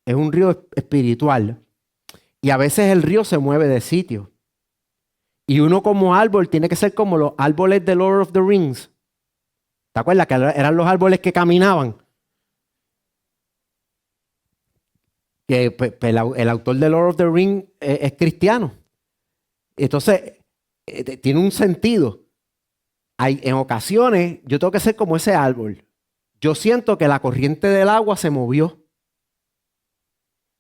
Es un río espiritual. Y a veces el río se mueve de sitio. Y uno como árbol tiene que ser como los árboles de Lord of the Rings. ¿Te acuerdas que eran los árboles que caminaban? Que el autor de Lord of the Rings es cristiano. Entonces, tiene un sentido. En ocasiones, yo tengo que ser como ese árbol. Yo siento que la corriente del agua se movió.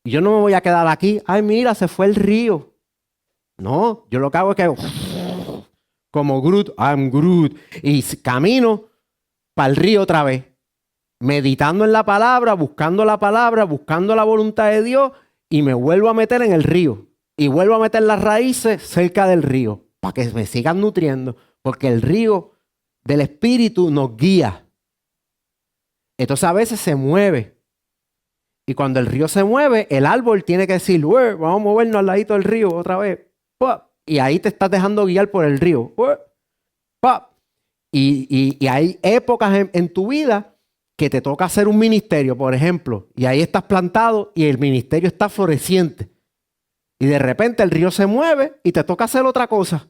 Y yo no me voy a quedar aquí. Ay, mira, se fue el río. No, yo lo que hago es que como Groot, I'm Groot. Y camino para el río otra vez. Meditando en la palabra, buscando la voluntad de Dios. Y me vuelvo a meter en el río. Y vuelvo a meter las raíces cerca del río. Para que me sigan nutriendo. Porque el río del Espíritu nos guía. Entonces a veces se mueve. Y cuando el río se mueve, el árbol tiene que decir, vamos a movernos al ladito del río otra vez. Y ahí te estás dejando guiar por el río. Y hay épocas en tu vida que te toca hacer un ministerio, por ejemplo. Y ahí estás plantado y el ministerio está floreciente. Y de repente el río se mueve y te toca hacer otra cosa.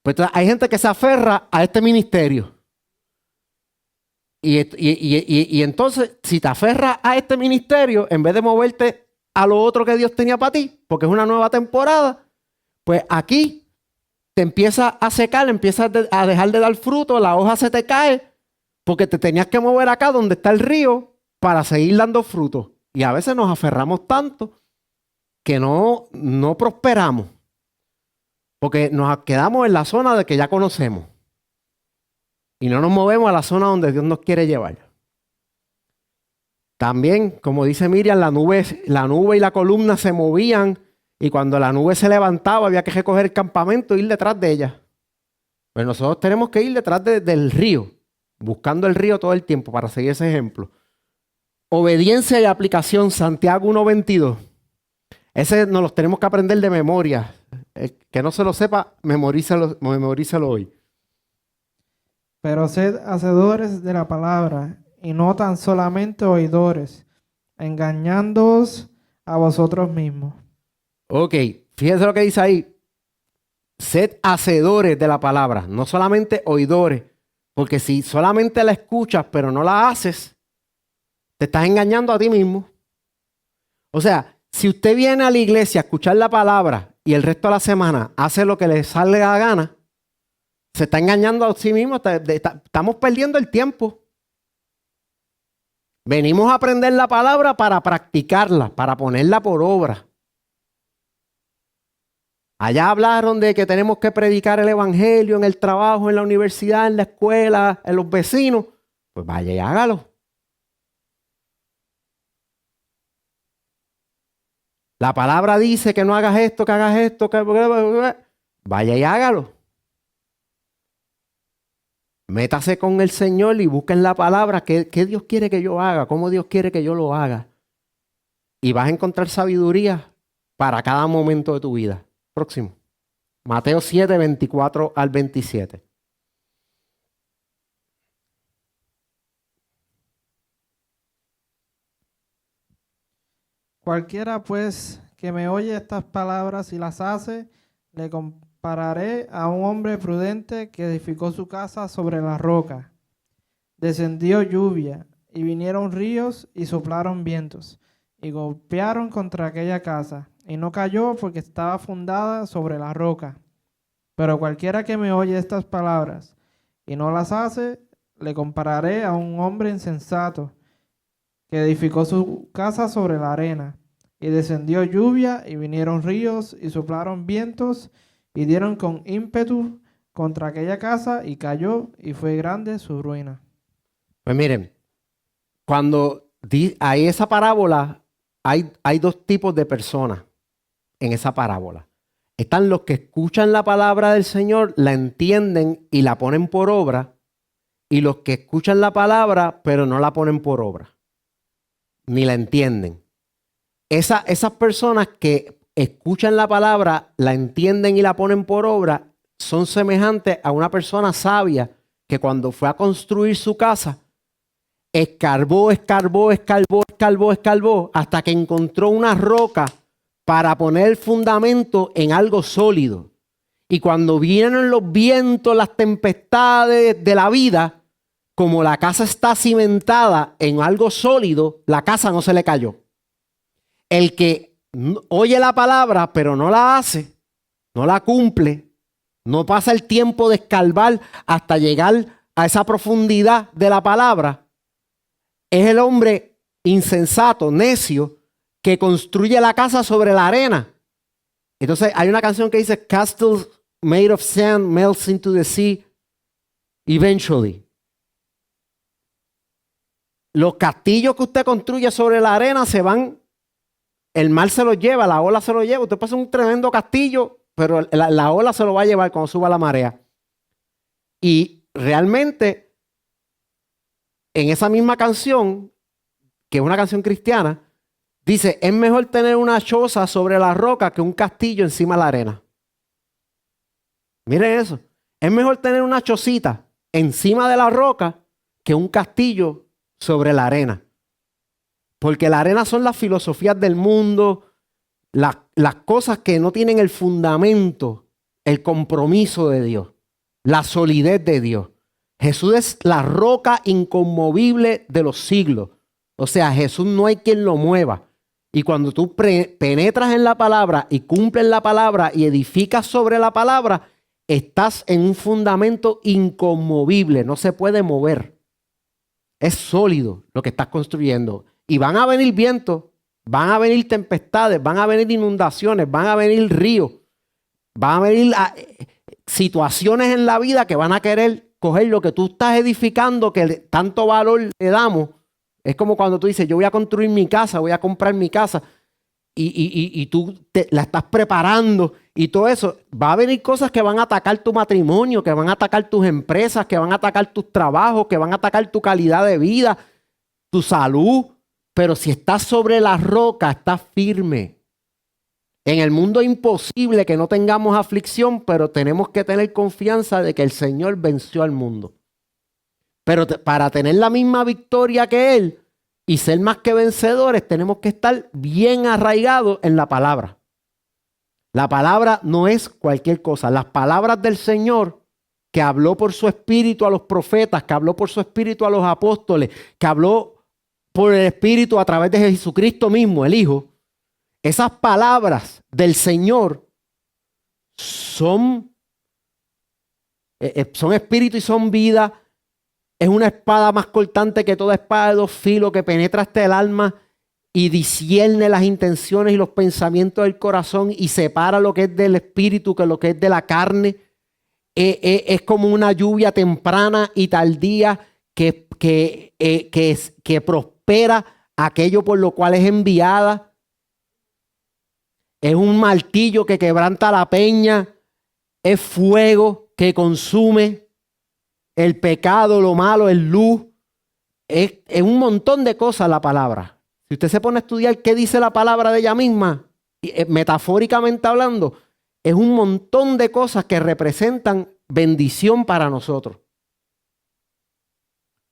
Pues hay gente que se aferra a este ministerio. Y entonces, si te aferras a este ministerio, en vez de moverte a lo otro que Dios tenía para ti, porque es una nueva temporada, pues aquí te empieza a secar, empiezas a dejar de dar fruto, la hoja se te cae, porque te tenías que mover acá donde está el río para seguir dando fruto. Y a veces nos aferramos tanto que no prosperamos, porque nos quedamos en la zona de que ya conocemos. Y no nos movemos a la zona donde Dios nos quiere llevar. También, como dice Miriam, la nube y la columna se movían y cuando la nube se levantaba había que recoger el campamento e ir detrás de ella. Pero nosotros tenemos que ir detrás del río, buscando el río todo el tiempo para seguir ese ejemplo. Obediencia y aplicación, Santiago 1:22. Ese nos los tenemos que aprender de memoria. El que no se lo sepa, memorízalo hoy. Pero sed hacedores de la palabra, y no tan solamente oidores, engañándoos a vosotros mismos. Ok, fíjense lo que dice ahí. Sed hacedores de la palabra, no solamente oidores. Porque si solamente la escuchas pero no la haces, te estás engañando a ti mismo. O sea, si usted viene a la iglesia a escuchar la palabra y el resto de la semana hace lo que le salga la gana, se está engañando a sí mismo. Estamos perdiendo el tiempo. Venimos a aprender la palabra para practicarla, para ponerla por obra. Allá hablaron de que tenemos que predicar el evangelio en el trabajo, en la universidad, en la escuela, en los vecinos. Pues vaya y hágalo. La palabra dice que no hagas esto, que hagas esto, que vaya y hágalo. Métase con el Señor y busquen la palabra. ¿Qué Dios quiere que yo haga? ¿Cómo Dios quiere que yo lo haga? Y vas a encontrar sabiduría para cada momento de tu vida. Próximo. Mateo 7, 24 al 27. Cualquiera pues que me oye estas palabras y las hace, le compararé a un hombre prudente que edificó su casa sobre la roca. Descendió lluvia, y vinieron ríos y soplaron vientos, y golpearon contra aquella casa, y no cayó porque estaba fundada sobre la roca. Pero cualquiera que me oye estas palabras y no las hace, le compararé a un hombre insensato que edificó su casa sobre la arena. Y descendió lluvia, y vinieron ríos, y soplaron vientos, y dieron con ímpetu contra aquella casa, y cayó, y fue grande su ruina. Pues miren, cuando hay esa parábola, hay dos tipos de personas en esa parábola. Están los que escuchan la palabra del Señor, la entienden y la ponen por obra, y los que escuchan la palabra pero no la ponen por obra, ni la entienden. Esas personas que escuchan la palabra, la entienden y la ponen por obra, son semejantes a una persona sabia que cuando fue a construir su casa, escarbó hasta que encontró una roca para poner el fundamento en algo sólido. Y cuando vienen los vientos, las tempestades de la vida, como la casa está cimentada en algo sólido, la casa no se le cayó. El que oye la palabra pero no la hace, no la cumple, no pasa el tiempo de escarbar hasta llegar a esa profundidad de la palabra, es el hombre insensato, necio, que construye la casa sobre la arena. Entonces hay una canción que dice, castles made of sand melts into the sea eventually. Los castillos que usted construye sobre la arena se van, el mar se los lleva, la ola se lo lleva. Usted pasa un tremendo castillo, pero la ola se lo va a llevar cuando suba la marea. Y realmente, en esa misma canción, que es una canción cristiana, dice, es mejor tener una choza sobre la roca que un castillo encima de la arena. Miren eso. Es mejor tener una chocita encima de la roca que un castillo sobre la arena. Porque la arena son las filosofías del mundo, las cosas que no tienen el fundamento, el compromiso de Dios, la solidez de Dios. Jesús es la roca inconmovible de los siglos. O sea, Jesús no hay quien lo mueva. Y cuando tú penetras en la palabra y cumples la palabra y edificas sobre la palabra, estás en un fundamento inconmovible, no se puede mover. Es sólido lo que estás construyendo. Y van a venir vientos, van a venir tempestades, van a venir inundaciones, van a venir ríos, van a venir situaciones en la vida que van a querer coger lo que tú estás edificando, que tanto valor le damos, Es como cuando tú dices, yo voy a construir mi casa, voy a comprar mi casa, y tú la estás preparando y todo eso. Va a venir cosas que van a atacar tu matrimonio, que van a atacar tus empresas, que van a atacar tus trabajos, que van a atacar tu calidad de vida, tu salud. Pero si estás sobre la roca, estás firme. En el mundo es imposible que no tengamos aflicción, pero tenemos que tener confianza de que el Señor venció al mundo. Pero para tener la misma victoria que Él y ser más que vencedores, tenemos que estar bien arraigados en la palabra. La palabra no es cualquier cosa. Las palabras del Señor, que habló por su espíritu a los profetas, que habló por su espíritu a los apóstoles, que habló por el espíritu a través de Jesucristo mismo, el Hijo. Esas palabras del Señor son espíritu y son vida. Es una espada más cortante que toda espada de dos filos que penetra hasta el alma y discierne las intenciones y los pensamientos del corazón y separa lo que es del espíritu que lo que es de la carne. Es como una lluvia temprana y tardía que prospera aquello por lo cual es enviada. Es un martillo que quebranta la peña. Es fuego que consume. El pecado, lo malo, es luz. Es un montón de cosas la palabra. Si usted se pone a estudiar qué dice la palabra de ella misma, metafóricamente hablando, es un montón de cosas que representan bendición para nosotros.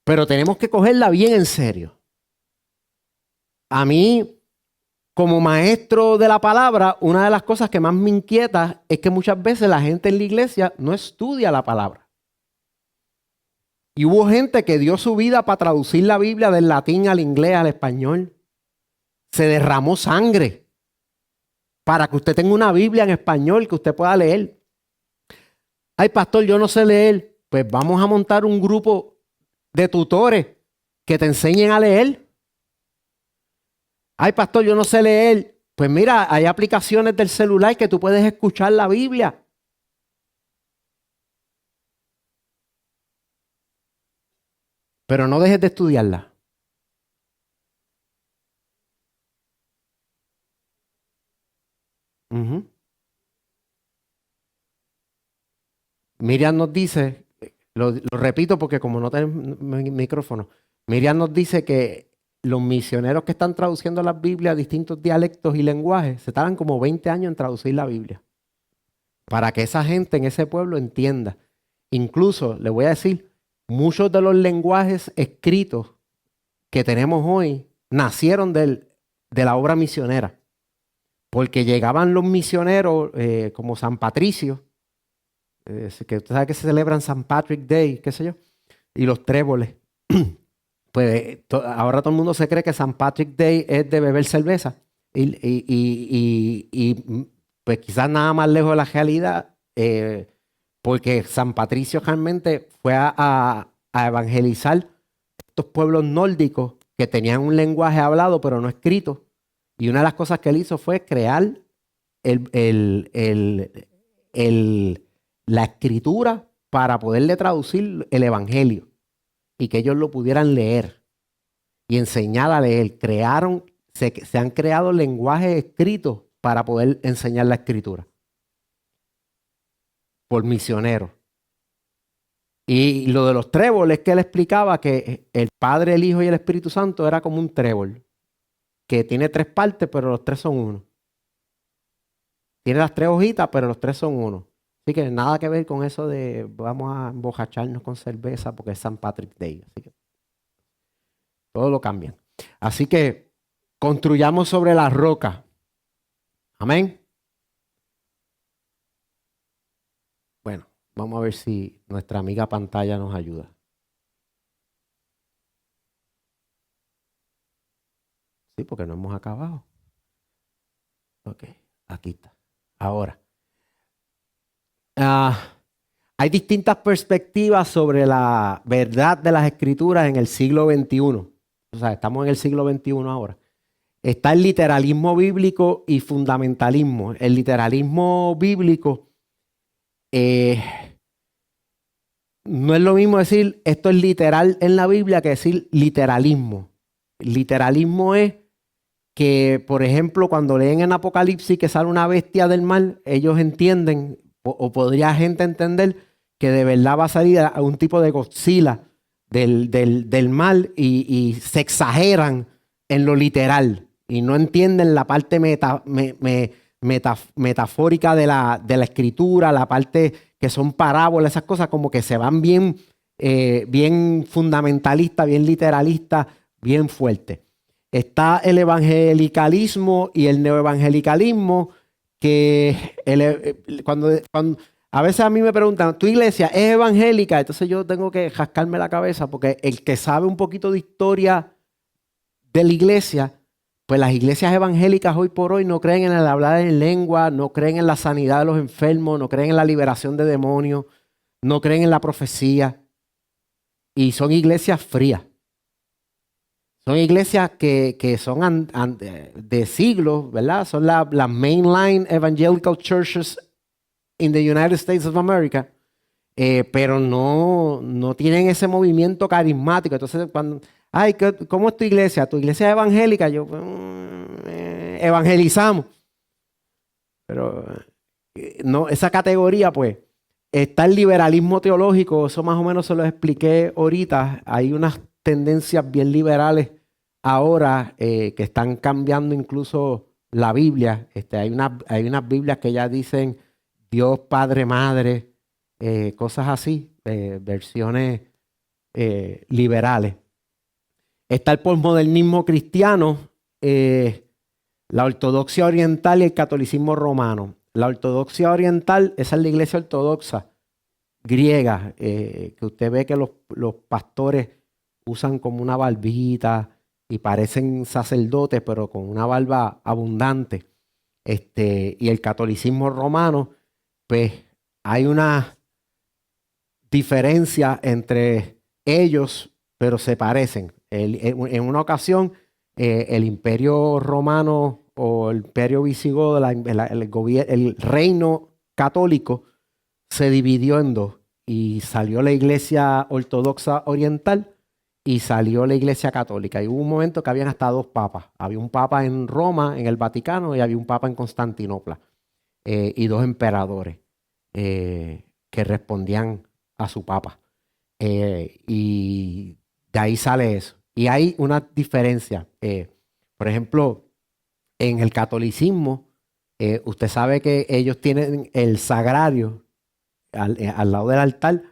Pero tenemos que cogerla bien en serio. A mí, como maestro de la palabra, una de las cosas que más me inquieta es que muchas veces la gente en la iglesia no estudia la palabra. Y hubo gente que dio su vida para traducir la Biblia del latín al inglés, al español. Se derramó sangre para que usted tenga una Biblia en español que usted pueda leer. Ay, pastor, yo no sé leer. Pues vamos a montar un grupo de tutores que te enseñen a leer. Ay, pastor, yo no sé leer. Pues mira, hay aplicaciones del celular que tú puedes escuchar la Biblia. Pero no dejes de estudiarla. Miriam nos dice, lo repito porque como no tenemos micrófono, Miriam nos dice que los misioneros que están traduciendo las Biblias a distintos dialectos y lenguajes se tardan como 20 años en traducir la Biblia. Para que esa gente en ese pueblo entienda. Incluso, le voy a decir, muchos de los lenguajes escritos que tenemos hoy nacieron de la obra misionera. Porque llegaban los misioneros como San Patricio, que usted sabe que se celebran San Patrick Day, qué sé yo, y los tréboles. Pues ahora todo el mundo se cree que San Patrick Day es de beber cerveza. Y pues quizás nada más lejos de la realidad, porque San Patricio realmente fue a evangelizar estos pueblos nórdicos que tenían un lenguaje hablado pero no escrito. Y una de las cosas que él hizo fue crear la escritura para poderle traducir el evangelio y que ellos lo pudieran leer y enseñar a leer. Se han creado lenguajes escritos para poder enseñar la escritura por misioneros. Y lo de los tréboles que él explicaba que el Padre, el Hijo y el Espíritu Santo era como un trébol que tiene 3 partes, pero los 3 son uno. Tiene las 3 hojitas, pero los 3 son uno. Así que nada que ver con eso de vamos a embojacharnos con cerveza porque es San Patrick Day. Así que todo lo cambian. Así que construyamos sobre la roca. Amén. Bueno, vamos a ver si nuestra amiga pantalla nos ayuda. Sí, porque no hemos acabado. Ok, aquí está. Ahora. Hay distintas perspectivas sobre la verdad de las escrituras en el siglo XXI. O sea, estamos en el siglo XXI ahora. Está el literalismo bíblico y fundamentalismo. El literalismo bíblico no es lo mismo decir esto es literal en la Biblia que decir literalismo. literalismo es que, por ejemplo, cuando leen en Apocalipsis que sale una bestia del mar, ellos entienden, o podría gente entender, que de verdad va a salir a un tipo de Godzilla del mar y se exageran en lo literal y no entienden la parte metafórica de la escritura, la parte que son parábolas, esas cosas como que se van bien, bien fundamentalistas, bien literalistas, bien fuertes. Está el evangelicalismo y el neoevangelicalismo, que cuando a veces a mí me preguntan, ¿tu iglesia es evangélica? Entonces yo tengo que rascarme la cabeza porque el que sabe un poquito de historia de la iglesia, pues las iglesias evangélicas hoy por hoy no creen en el hablar en lengua, no creen en la sanidad de los enfermos, no creen en la liberación de demonios, no creen en la profecía y son iglesias frías. Son iglesias que son de siglos, ¿verdad? Son las mainline evangelical churches in the United States of America, pero no tienen ese movimiento carismático. Entonces, ¿cómo es tu iglesia? ¿Tu iglesia es evangélica? Yo, evangelizamos. Pero no, esa categoría, pues, está el liberalismo teológico, eso más o menos se lo expliqué ahorita. Hay unas tendencias bien liberales ahora que están cambiando incluso la Biblia. Hay unas Biblias que ya dicen Dios, Padre, Madre, cosas así, versiones liberales. Está el posmodernismo cristiano, la ortodoxia oriental y el catolicismo romano. La ortodoxia oriental, esa es la iglesia ortodoxa griega, que usted ve que los pastores usan como una barbita y parecen sacerdotes, pero con una barba abundante. Y el catolicismo romano, pues hay una diferencia entre ellos, pero se parecen. En una ocasión, el imperio romano o el imperio visigodo, el reino católico, se dividió en dos y salió la iglesia ortodoxa oriental y salió la iglesia católica. Y hubo un momento que habían hasta dos papas. Había un papa en Roma, en el Vaticano, y había un papa en Constantinopla. Y dos emperadores que respondían a su papa. Y de ahí sale eso. Y hay una diferencia. Por ejemplo, en el catolicismo, usted sabe que ellos tienen el sagrario al lado del altar.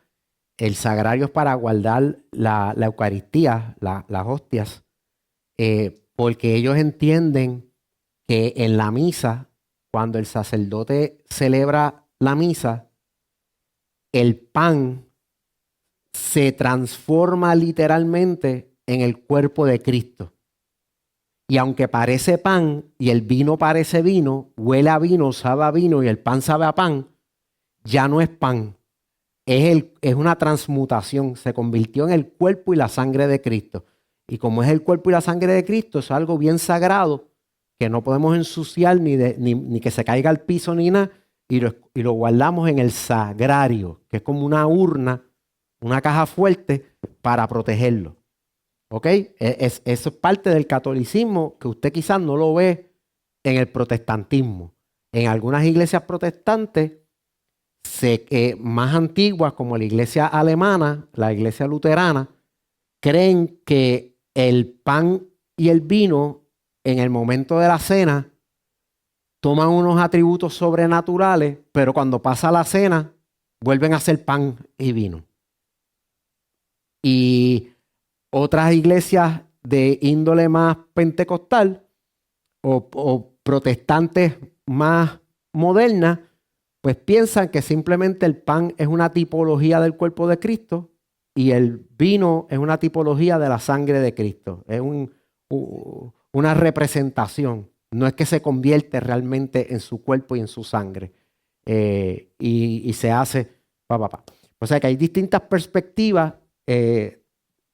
El sagrario es para guardar la Eucaristía, las hostias, porque ellos entienden que en la misa, cuando el sacerdote celebra la misa, el pan se transforma literalmente en el cuerpo de Cristo. Y aunque parece pan y el vino parece vino, huele a vino, sabe a vino y el pan sabe a pan, ya no es pan. Es una transmutación. Se convirtió en el cuerpo y la sangre de Cristo. Y como es el cuerpo y la sangre de Cristo, es algo bien sagrado que no podemos ensuciar ni que se caiga al piso ni nada. Y lo guardamos en el sagrario, que es como una urna, una caja fuerte para protegerlo. ¿Ok? Eso es parte del catolicismo que usted quizás no lo ve en el protestantismo. En algunas iglesias protestantes más antiguas, como la iglesia alemana, la iglesia luterana, creen que el pan y el vino en el momento de la cena toman unos atributos sobrenaturales, pero cuando pasa la cena vuelven a ser pan y vino. Y otras iglesias de índole más pentecostal o protestantes más modernas, pues piensan que simplemente el pan es una tipología del cuerpo de Cristo y el vino es una tipología de la sangre de Cristo. Es una representación. No es que se convierte realmente en su cuerpo y en su sangre. Y se hace O sea que hay distintas perspectivas.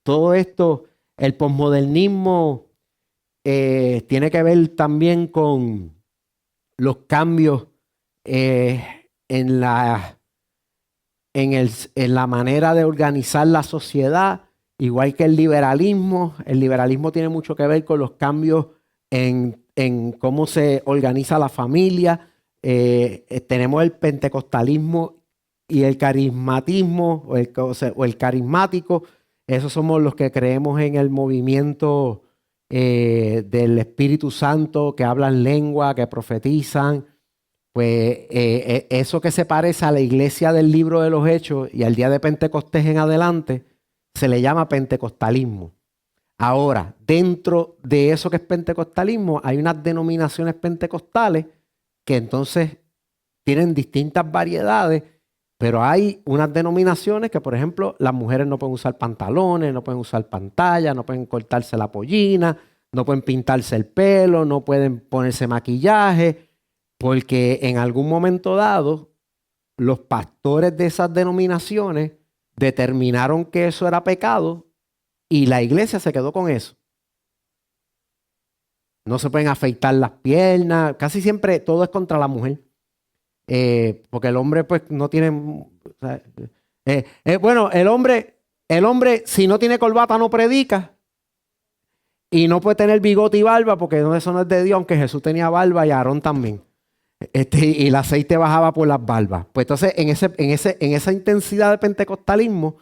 Todo esto, el posmodernismo tiene que ver también con los cambios en la manera de organizar la sociedad igual que el liberalismo tiene mucho que ver con los cambios en cómo se organiza la familia. Tenemos el pentecostalismo y el carismatismo o el carismático. Esos somos los que creemos en el movimiento del Espíritu Santo, que hablan lengua, que profetizan. Pues eso que se parece a la iglesia del libro de los Hechos y al día de Pentecostés en adelante, se le llama pentecostalismo. Ahora, dentro de eso que es pentecostalismo, hay unas denominaciones pentecostales que entonces tienen distintas variedades, pero hay unas denominaciones que, por ejemplo, las mujeres no pueden usar pantalones, no pueden usar pantalla, no pueden cortarse la pollina, no pueden pintarse el pelo, no pueden ponerse maquillaje, porque en algún momento dado, los pastores de esas denominaciones determinaron que eso era pecado y la iglesia se quedó con eso. No se pueden afeitar las piernas, casi siempre todo es contra la mujer. Porque el hombre pues no tiene... O sea, bueno, el hombre si no tiene corbata no predica y no puede tener bigote y barba porque eso no es de Dios, aunque Jesús tenía barba y Aarón también. Y el aceite bajaba por las barbas. Pues entonces en esa intensidad de pentecostalismo,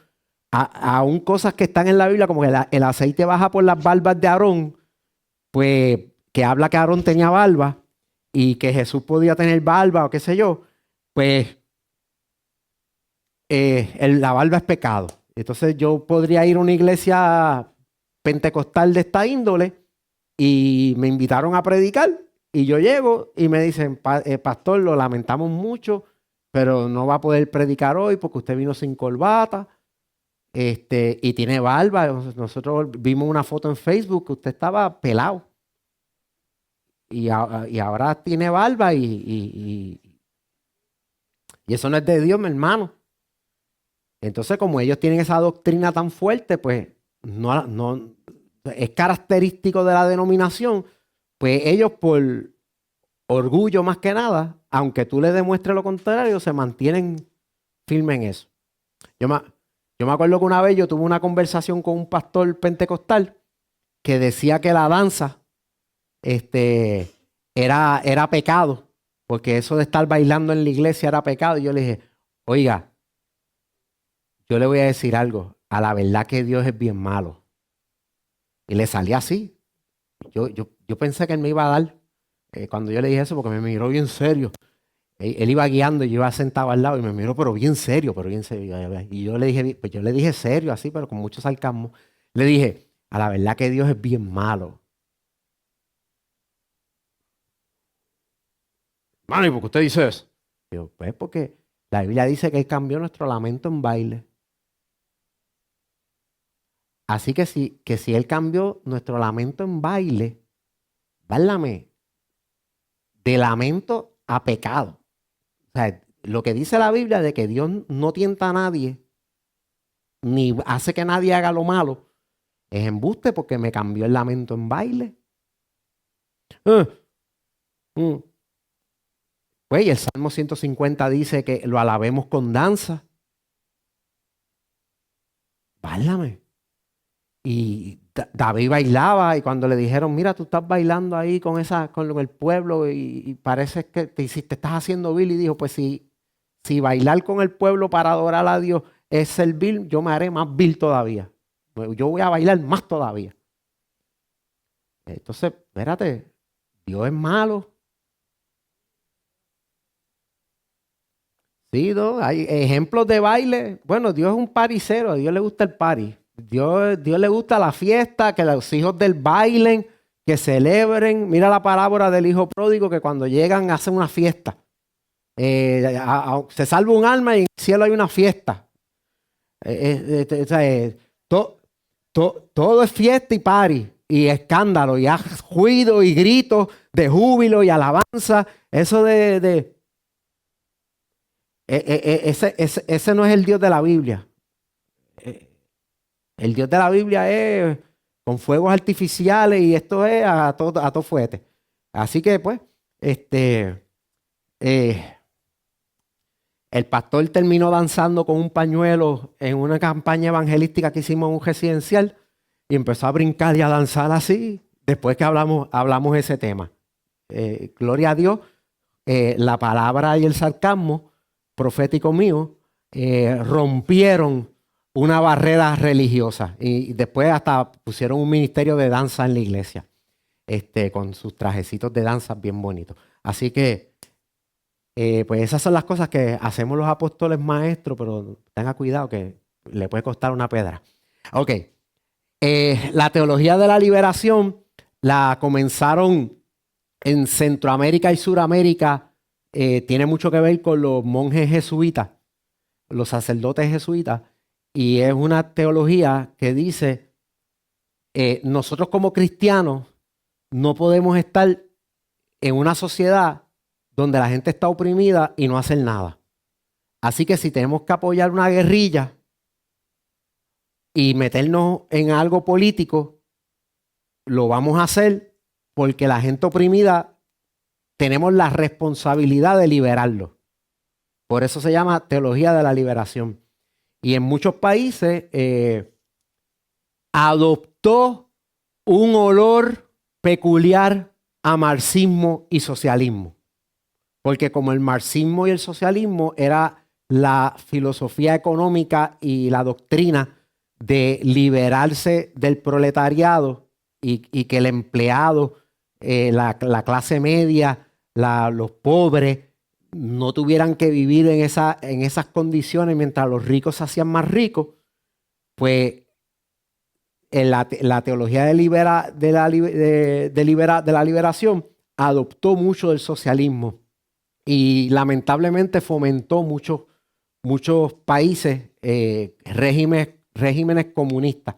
aún cosas que están en la Biblia como que el aceite baja por las barbas de Aarón, pues que habla que Aarón tenía barba y que Jesús podía tener barba o qué sé yo, pues la barba es pecado. Entonces yo podría ir a una iglesia pentecostal de esta índole y me invitaron a predicar y yo llego y me dicen, pastor, lo lamentamos mucho, pero no va a poder predicar hoy porque usted vino sin corbata y tiene barba. Nosotros vimos una foto en Facebook que usted estaba pelado. Y ahora tiene barba y eso no es de Dios, mi hermano. Entonces, como ellos tienen esa doctrina tan fuerte, pues no es característico de la denominación, pues ellos por orgullo más que nada, aunque tú les demuestres lo contrario, se mantienen firmes en eso. Yo me acuerdo que una vez yo tuve una conversación con un pastor pentecostal que decía que la danza era pecado, porque eso de estar bailando en la iglesia era pecado. Y yo le dije, oiga, yo le voy a decir algo, a la verdad que Dios es bien malo. Y le salía así. Yo pensé que él me iba a dar cuando yo le dije eso, porque me miró bien serio. Él iba guiando y yo iba sentado al lado y me miró, pero bien serio, pero bien serio. Y yo le dije, pues yo le dije serio así, pero con mucho sarcasmo. Le dije, a la verdad que Dios es bien malo. Mano, ¿y por qué usted dice eso? Yo, pues porque la Biblia dice que Él cambió nuestro lamento en baile. Así que si Él cambió nuestro lamento en baile, válame, de lamento a pecado. O sea, lo que dice la Biblia de que Dios no tienta a nadie, ni hace que nadie haga lo malo, es embuste porque me cambió el lamento en baile. Pues y el Salmo 150 dice que lo alabemos con danza. Válame. Y David bailaba y cuando le dijeron, mira, tú estás bailando ahí con el pueblo y parece que te estás haciendo vil, y dijo, pues si bailar con el pueblo para adorar a Dios es ser vil, yo me haré más vil todavía. Yo voy a bailar más todavía. Entonces, espérate, Dios es malo. Sí, ¿no? Hay ejemplos de baile. Bueno, Dios es un paricero, a Dios le gusta el party. Dios le gusta la fiesta, que los hijos del bailen, que celebren. Mira la parábola del hijo pródigo, que cuando llegan hacen una fiesta. Se salva un alma y en el cielo hay una fiesta. Todo es fiesta y party, y escándalo, y ruido y gritos de júbilo y alabanza. Eso ese no es el Dios de la Biblia. El Dios de la Biblia es con fuegos artificiales y esto es a todo fuete. Así que pues, El pastor terminó danzando con un pañuelo en una campaña evangelística que hicimos en un residencial y empezó a brincar y a danzar así después que hablamos ese tema. Gloria a Dios, la palabra y el sarcasmo profético mío rompieron una barrera religiosa y después hasta pusieron un ministerio de danza en la iglesia, con sus trajecitos de danza bien bonitos. Así que pues esas son las cosas que hacemos los apóstoles maestros, pero tenga cuidado que le puede costar una pedra. Ok, la teología de la liberación la comenzaron en Centroamérica y Suramérica. Tiene mucho que ver con los monjes jesuitas, los sacerdotes jesuitas, y es una teología que dice, nosotros como cristianos no podemos estar en una sociedad donde la gente está oprimida y no hacer nada. Así que si tenemos que apoyar una guerrilla y meternos en algo político, lo vamos a hacer porque la gente oprimida tenemos la responsabilidad de liberarlo. Por eso se llama teología de la liberación. Y en muchos países adoptó un olor peculiar a marxismo y socialismo. Porque como el marxismo y el socialismo era la filosofía económica y la doctrina de liberarse del proletariado y que el empleado, la clase media, los pobres, no tuvieran que vivir en esas condiciones mientras los ricos se hacían más ricos, pues en la teología de la liberación adoptó mucho del socialismo. Y lamentablemente fomentó muchos países, regímenes comunistas,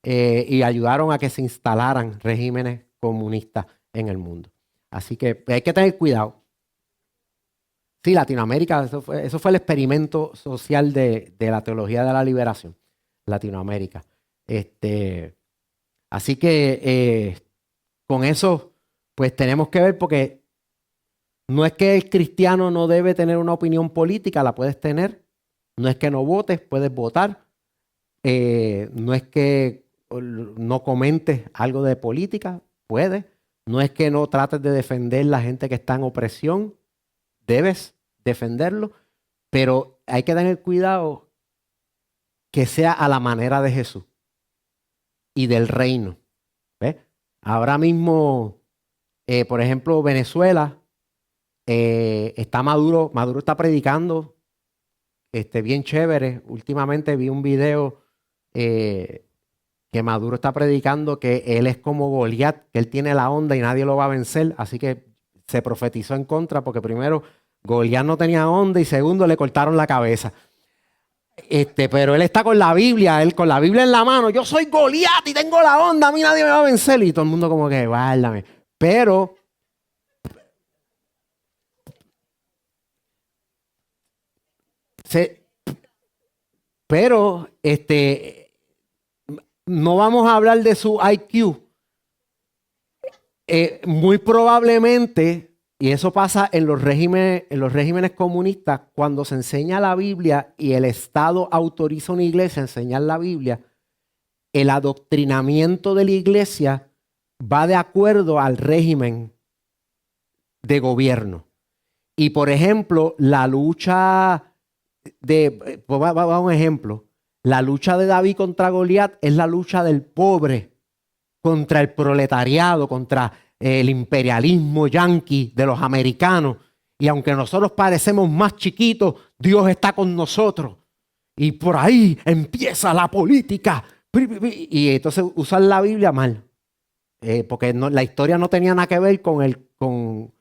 y ayudaron a que se instalaran regímenes comunistas en el mundo. Así que hay que tener cuidado. Sí, Latinoamérica, eso fue el experimento social de la teología de la liberación. Latinoamérica. Así que con eso, pues tenemos que ver, porque no es que el cristiano no debe tener una opinión política, la puedes tener. No es que no votes, puedes votar. No es que no comentes algo de política, puedes. No es que no trates de defender la gente que está en opresión, debes defenderlo. Pero hay que tener cuidado que sea a la manera de Jesús y del reino. ¿Ves? Ahora mismo, por ejemplo, Venezuela, está Maduro está predicando bien chévere. Últimamente vi un video que Maduro está predicando que él es como Goliat, que él tiene la onda y nadie lo va a vencer. Así que se profetizó en contra, porque primero Goliat no tenía onda y segundo le cortaron la cabeza. Pero él está con la Biblia, él con la Biblia en la mano. Yo soy Goliat y tengo la onda, a mí nadie me va a vencer. Y todo el mundo como que, guárdame. Pero no vamos a hablar de su IQ. Muy probablemente, y eso pasa en los regímenes comunistas, cuando se enseña la Biblia y el Estado autoriza a una iglesia a enseñar la Biblia, el adoctrinamiento de la iglesia va de acuerdo al régimen de gobierno. Y por ejemplo, la lucha va un ejemplo. La lucha de David contra Goliat es la lucha del pobre contra el proletariado, contra el imperialismo yanqui de los americanos. Y aunque nosotros parecemos más chiquitos, Dios está con nosotros. Y por ahí empieza la política. Y entonces usan la Biblia mal. Porque la historia no tenía nada que ver con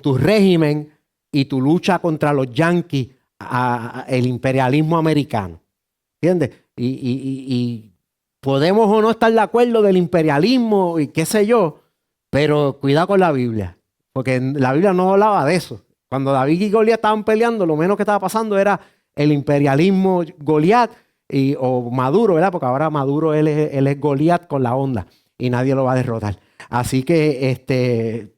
tu régimen y tu lucha contra los yanquis, el imperialismo americano. ¿Entiendes? Y podemos o no estar de acuerdo del imperialismo y qué sé yo, pero cuidado con la Biblia, porque la Biblia no hablaba de eso. Cuando David y Goliat estaban peleando, lo menos que estaba pasando era el imperialismo Goliat o Maduro, ¿verdad? Porque ahora Maduro él es Goliat con la onda y nadie lo va a derrotar. Así que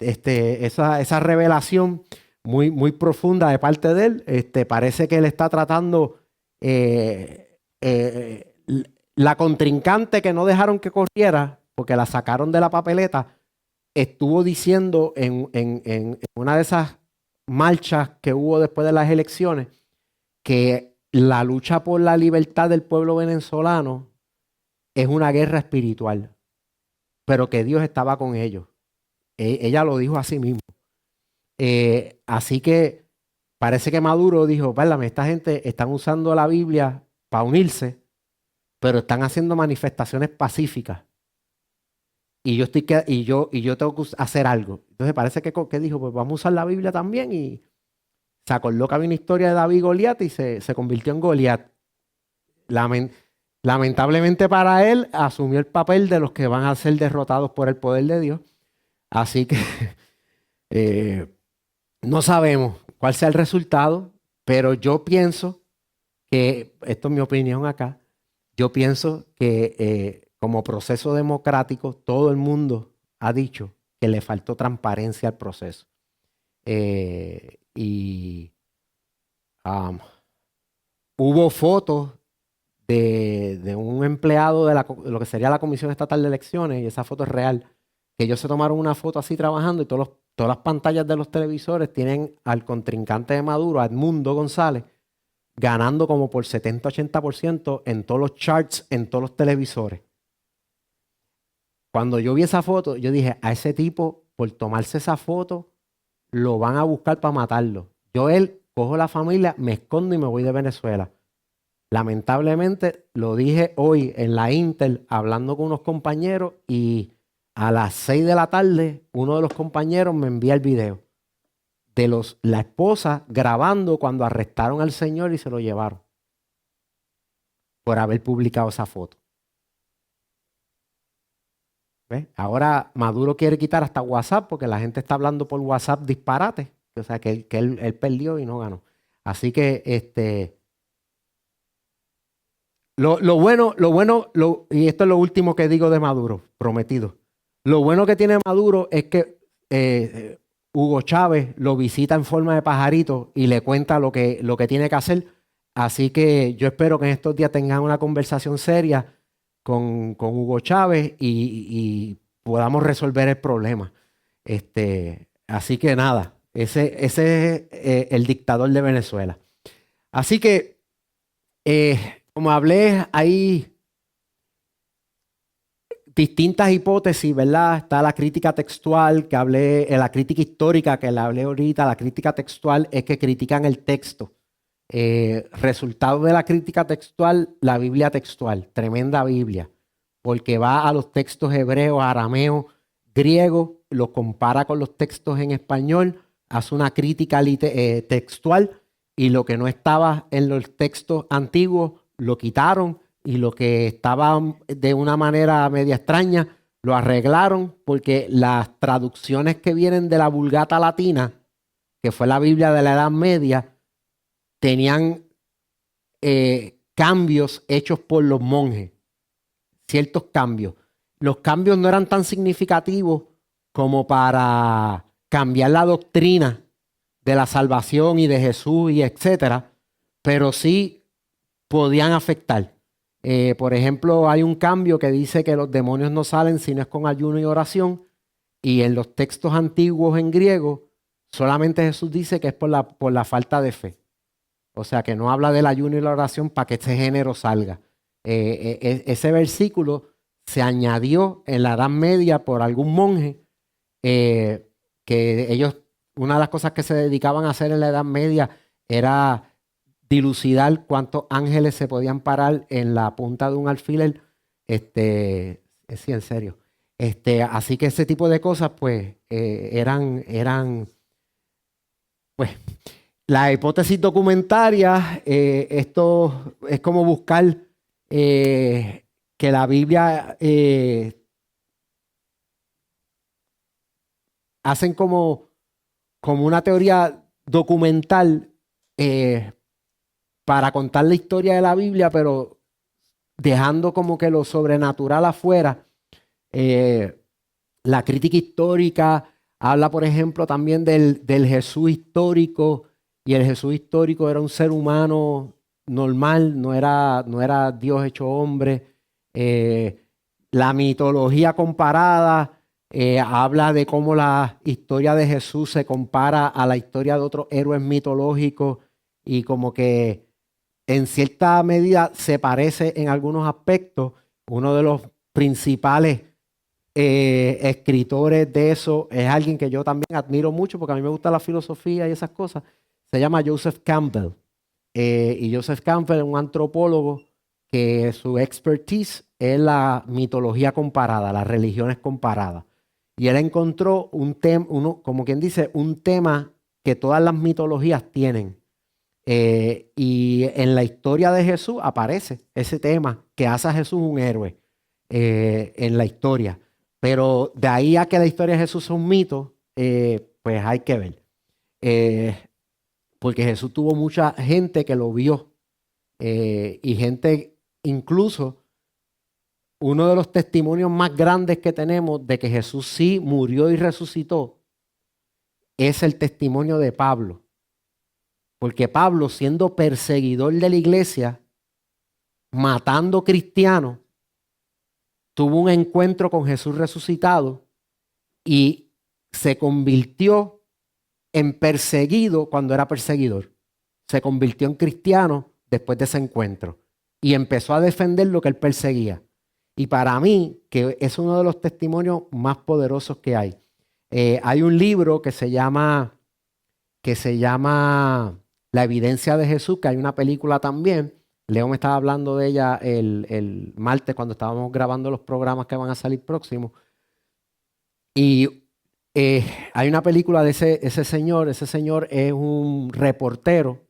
esa revelación muy, muy profunda de parte de él. Parece que él está tratando la contrincante que no dejaron que corriera, porque la sacaron de la papeleta, estuvo diciendo en una de esas marchas que hubo después de las elecciones que la lucha por la libertad del pueblo venezolano es una guerra espiritual, pero que Dios estaba con ellos. Ella lo dijo así mismo. Así que parece que Maduro dijo, válame, esta gente están usando la Biblia para unirse, pero están haciendo manifestaciones pacíficas. Y yo tengo que hacer algo. Entonces parece que dijo, pues vamos a usar la Biblia también. Y se acordó que había una historia de David y Goliat y se convirtió en Goliat. Lamentablemente para él, asumió el papel de los que van a ser derrotados por el poder de Dios. Así que no sabemos cuál sea el resultado, pero yo pienso que, esto es mi opinión acá, yo pienso que como proceso democrático, todo el mundo ha dicho que le faltó transparencia al proceso. Hubo fotos de un empleado de lo que sería la Comisión Estatal de Elecciones, y esa foto es real, que ellos se tomaron una foto así trabajando y todas las pantallas de los televisores tienen al contrincante de Maduro, a Edmundo González, ganando como por 70-80% en todos los charts, en todos los televisores. Cuando yo vi esa foto, yo dije, a ese tipo, por tomarse esa foto, lo van a buscar para matarlo. Cojo la familia, me escondo y me voy de Venezuela. Lamentablemente, lo dije hoy en la Intel, hablando con unos compañeros, y a las 6 de la tarde, uno de los compañeros me envía el video de la esposa grabando cuando arrestaron al señor y se lo llevaron por haber publicado esa foto. ¿Ves? Ahora Maduro quiere quitar hasta WhatsApp porque la gente está hablando por WhatsApp disparate. O sea, que él perdió y no ganó. Así que lo bueno, y esto es lo último que digo de Maduro, prometido. Lo bueno que tiene Maduro es que Hugo Chávez lo visita en forma de pajarito y le cuenta lo que tiene que hacer. Así que yo espero que en estos días tengan una conversación seria con Hugo Chávez y podamos resolver el problema. Así que nada, ese es el dictador de Venezuela. Así que, como hablé, hay distintas hipótesis, ¿verdad? Está la crítica textual, que hablé, la crítica histórica, que la hablé ahorita. La crítica textual es que critican el texto. Resultado de la crítica textual, la Biblia textual, tremenda Biblia, porque va a los textos hebreos, arameo, griego, lo compara con los textos en español, hace una crítica textual, y lo que no estaba en los textos antiguos lo quitaron, y lo que estaba de una manera media extraña lo arreglaron, porque las traducciones que vienen de la Vulgata Latina, que fue la Biblia de la Edad Media, tenían cambios hechos por los monjes, ciertos cambios. Los cambios no eran tan significativos como para cambiar la doctrina de la salvación y de Jesús y etcétera, pero sí podían afectar. Por ejemplo, hay un cambio que dice que los demonios no salen si no es con ayuno y oración, y en los textos antiguos en griego solamente Jesús dice que es por la falta de fe. O sea, que no habla del ayuno y la oración para que este género salga. Ese versículo se añadió en la Edad Media por algún monje, que ellos, una de las cosas que se dedicaban a hacer en la Edad Media era dilucidar cuántos ángeles se podían parar en la punta de un alfiler. Sí, en serio. Así que ese tipo de cosas, pues, eran, pues, la hipótesis documentaria. Esto es como buscar que la Biblia hacen como una teoría documental para contar la historia de la Biblia, pero dejando como que lo sobrenatural afuera. La crítica histórica, Habla, por ejemplo, también del Jesús histórico, y el Jesús histórico era un ser humano normal, no era Dios hecho hombre. La mitología comparada habla de cómo la historia de Jesús se compara a la historia de otros héroes mitológicos y como que en cierta medida se parece en algunos aspectos. Uno de los principales escritores de eso es alguien que yo también admiro mucho porque a mí me gusta la filosofía y esas cosas. Se llama Joseph Campbell. Y Joseph Campbell es un antropólogo que su expertise es la mitología comparada, las religiones comparadas. Y él encontró un tema, como quien dice, un tema que todas las mitologías tienen. Y en la historia de Jesús aparece ese tema que hace a Jesús un héroe en la historia. Pero de ahí a que la historia de Jesús es un mito, pues hay que ver. Porque Jesús tuvo mucha gente que lo vio. Y gente, incluso, uno de los testimonios más grandes que tenemos de que Jesús sí murió y resucitó es el testimonio de Pablo. Porque Pablo, siendo perseguidor de la iglesia, matando cristianos, tuvo un encuentro con Jesús resucitado y se convirtió en perseguido cuando era perseguidor. Se convirtió en cristiano después de ese encuentro y empezó a defender lo que él perseguía. Y para mí, que es uno de los testimonios más poderosos que hay. Hay un libro que se llama La evidencia de Jesús, que hay una película también. Leo me estaba hablando de ella el martes cuando estábamos grabando los programas que van a salir próximos. Y hay una película de ese señor. Ese señor es un reportero,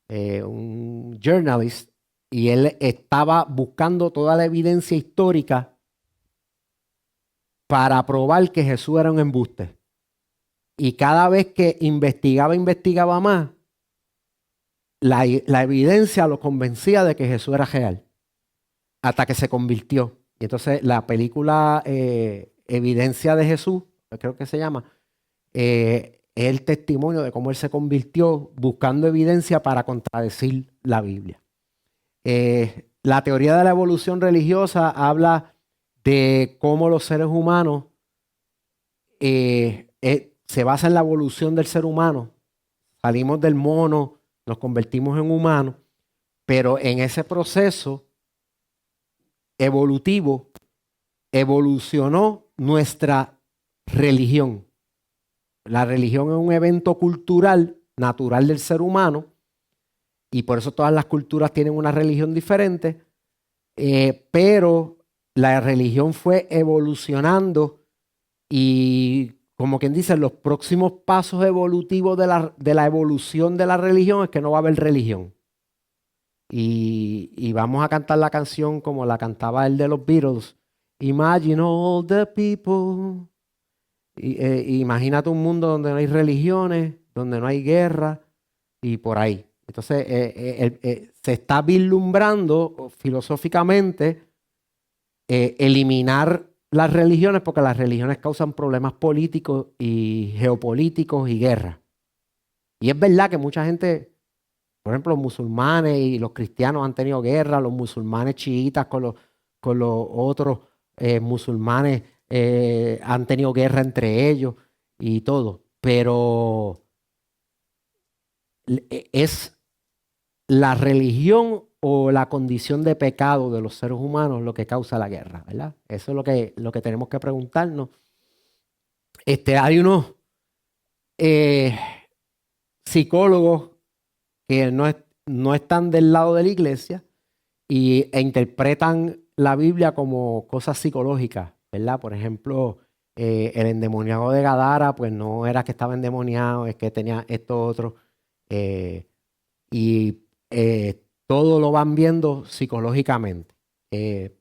un journalist, y él estaba buscando toda la evidencia histórica para probar que Jesús era un embuste. Y cada vez que investigaba más, la evidencia lo convencía de que Jesús era real, hasta que se convirtió. Y entonces la película Evidencia de Jesús, creo que se llama, es el testimonio de cómo él se convirtió buscando evidencia para contradecir la Biblia. La teoría de la evolución religiosa habla de cómo los seres humanos se basa en la evolución del ser humano. Salimos del mono, nos convertimos en humanos, pero en ese proceso evolutivo evolucionó nuestra religión. La religión es un evento cultural natural del ser humano y por eso todas las culturas tienen una religión diferente, pero la religión fue evolucionando y, como quien dice, los próximos pasos evolutivos de la evolución de la religión es que no va a haber religión. Y vamos a cantar la canción como la cantaba el de los Beatles. Imagine all the people. Imagínate un mundo donde no hay religiones, donde no hay guerra y por ahí. Entonces se está vislumbrando filosóficamente eliminar las religiones porque las religiones causan problemas políticos y geopolíticos y guerra. Y es verdad que mucha gente, por ejemplo, los musulmanes y los cristianos han tenido guerra, los musulmanes chiitas con los otros musulmanes han tenido guerra entre ellos y todo. Pero es la religión o la condición de pecado de los seres humanos lo que causa la guerra, ¿verdad? Eso es lo que tenemos que preguntarnos. Hay unos psicólogos que no están del lado de la iglesia e interpretan la Biblia como cosas psicológicas, ¿verdad? Por ejemplo, el endemoniado de Gadara, pues no era que estaba endemoniado, es que tenía esto otro. Todo lo van viendo psicológicamente.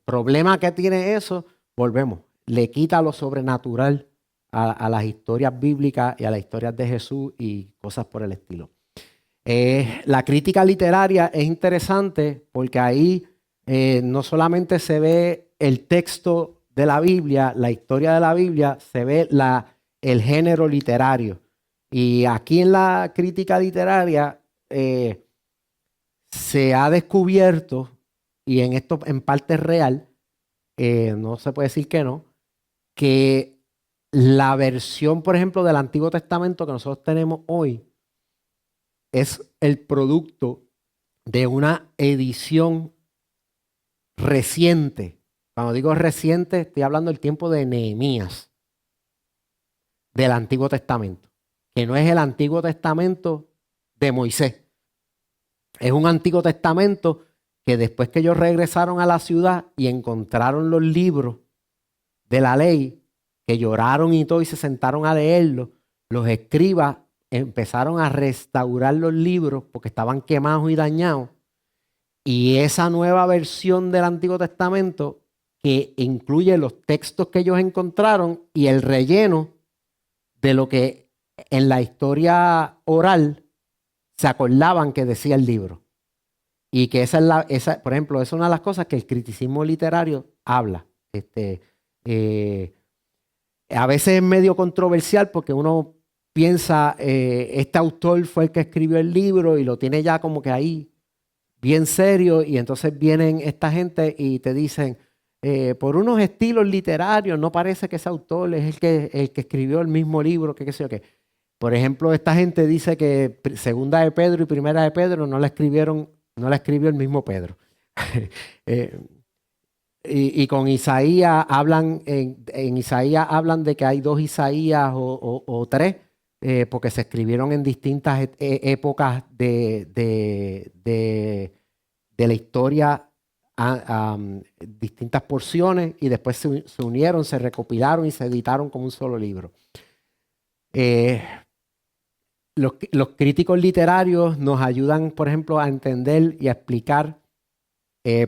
Problema que tiene eso, volvemos, le quita lo sobrenatural a las historias bíblicas y a las historias de Jesús y cosas por el estilo. La crítica literaria es interesante porque ahí no solamente se ve el texto de la Biblia, la historia de la Biblia, se ve el género literario. Y aquí en la crítica literaria se ha descubierto, y en esto en parte es real, no se puede decir que no, que la versión, por ejemplo, del Antiguo Testamento que nosotros tenemos hoy es el producto de una edición reciente. Cuando digo reciente, estoy hablando del tiempo de Nehemías, del Antiguo Testamento, que no es el Antiguo Testamento de Moisés. Es un Antiguo Testamento que después que ellos regresaron a la ciudad y encontraron los libros de la ley, que lloraron y todo y se sentaron a leerlos, los escribas empezaron a restaurar los libros porque estaban quemados y dañados. Y esa nueva versión del Antiguo Testamento, que incluye los textos que ellos encontraron y el relleno de lo que en la historia oral se acordaban que decía el libro. Y que por ejemplo, esa es una de las cosas que el criticismo literario habla. A veces es medio controversial porque uno piensa, este autor fue el que escribió el libro y lo tiene ya como que ahí bien serio, y entonces vienen esta gente y te dicen, por unos estilos literarios no parece que ese autor es el que escribió el mismo libro, que qué sé yo qué. Por ejemplo, esta gente dice que Segunda de Pedro y Primera de Pedro no la escribió el mismo Pedro. Eh, y con Isaías hablan, en Isaías hablan de que hay dos Isaías o tres, porque se escribieron en distintas épocas de la historia, distintas porciones, y después se unieron, se recopilaron y se editaron como un solo libro. Los críticos literarios nos ayudan, por ejemplo, a entender y a explicar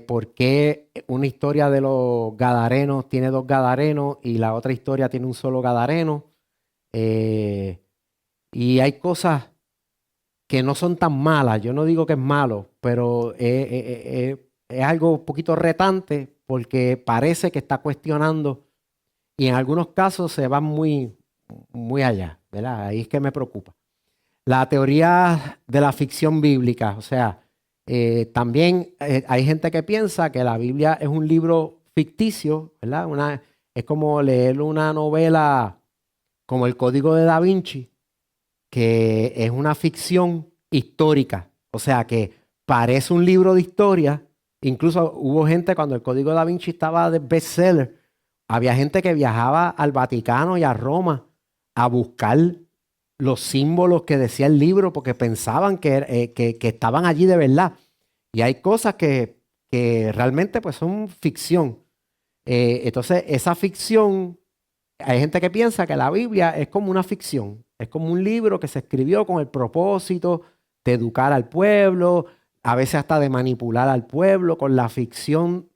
por qué una historia de los gadarenos tiene dos gadarenos y la otra historia tiene un solo gadareno. Y hay cosas que no son tan malas. Yo no digo que es malo, pero es algo un poquito retante porque parece que está cuestionando, y en algunos casos se va muy, muy allá, ¿verdad? Ahí es que me preocupa. La teoría de la ficción bíblica, o sea, también hay gente que piensa que la Biblia es un libro ficticio, ¿verdad? Es como leer una novela como El Código de Da Vinci, que es una ficción histórica, o sea, que parece un libro de historia. Incluso hubo gente, cuando El Código de Da Vinci estaba de bestseller, había gente que viajaba al Vaticano y a Roma a buscar los símbolos que decía el libro porque pensaban que estaban allí de verdad. Y hay cosas que realmente pues son ficción. Entonces, esa ficción, hay gente que piensa que la Biblia es como una ficción, es como un libro que se escribió con el propósito de educar al pueblo, a veces hasta de manipular al pueblo con la ficción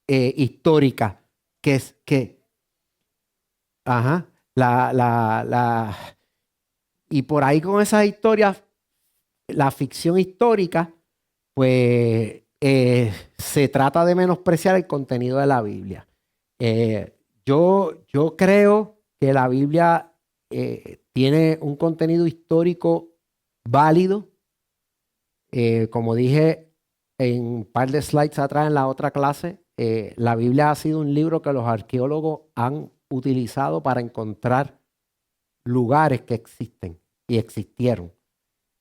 histórica, que es que, ajá, y por ahí con esas historias, la ficción histórica, pues se trata de menospreciar el contenido de la Biblia. Yo creo que la Biblia tiene un contenido histórico válido. Como dije en un par de slides atrás en la otra clase, la Biblia ha sido un libro que los arqueólogos han utilizado para encontrar lugares que existen y existieron.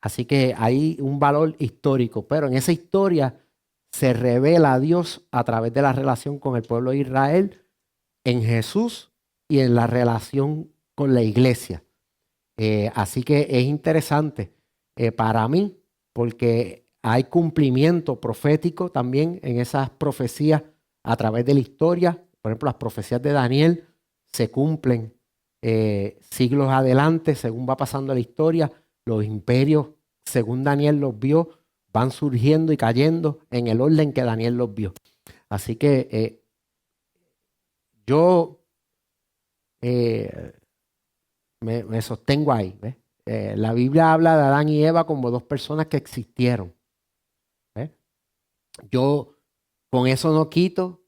Así que hay un valor histórico, pero en esa historia se revela a Dios a través de la relación con el pueblo de Israel, en Jesús y en la relación con la iglesia. Así que es interesante para mí, porque hay cumplimiento profético también en esas profecías a través de la historia. Por ejemplo, las profecías de Daniel se cumplen siglos adelante según va pasando la historia. Los imperios, según Daniel los vio, van surgiendo y cayendo en el orden que Daniel los vio. Así que yo me sostengo ahí. ¿Ves? La Biblia habla de Adán y Eva como dos personas que existieron. ¿Ves? Yo con eso no quito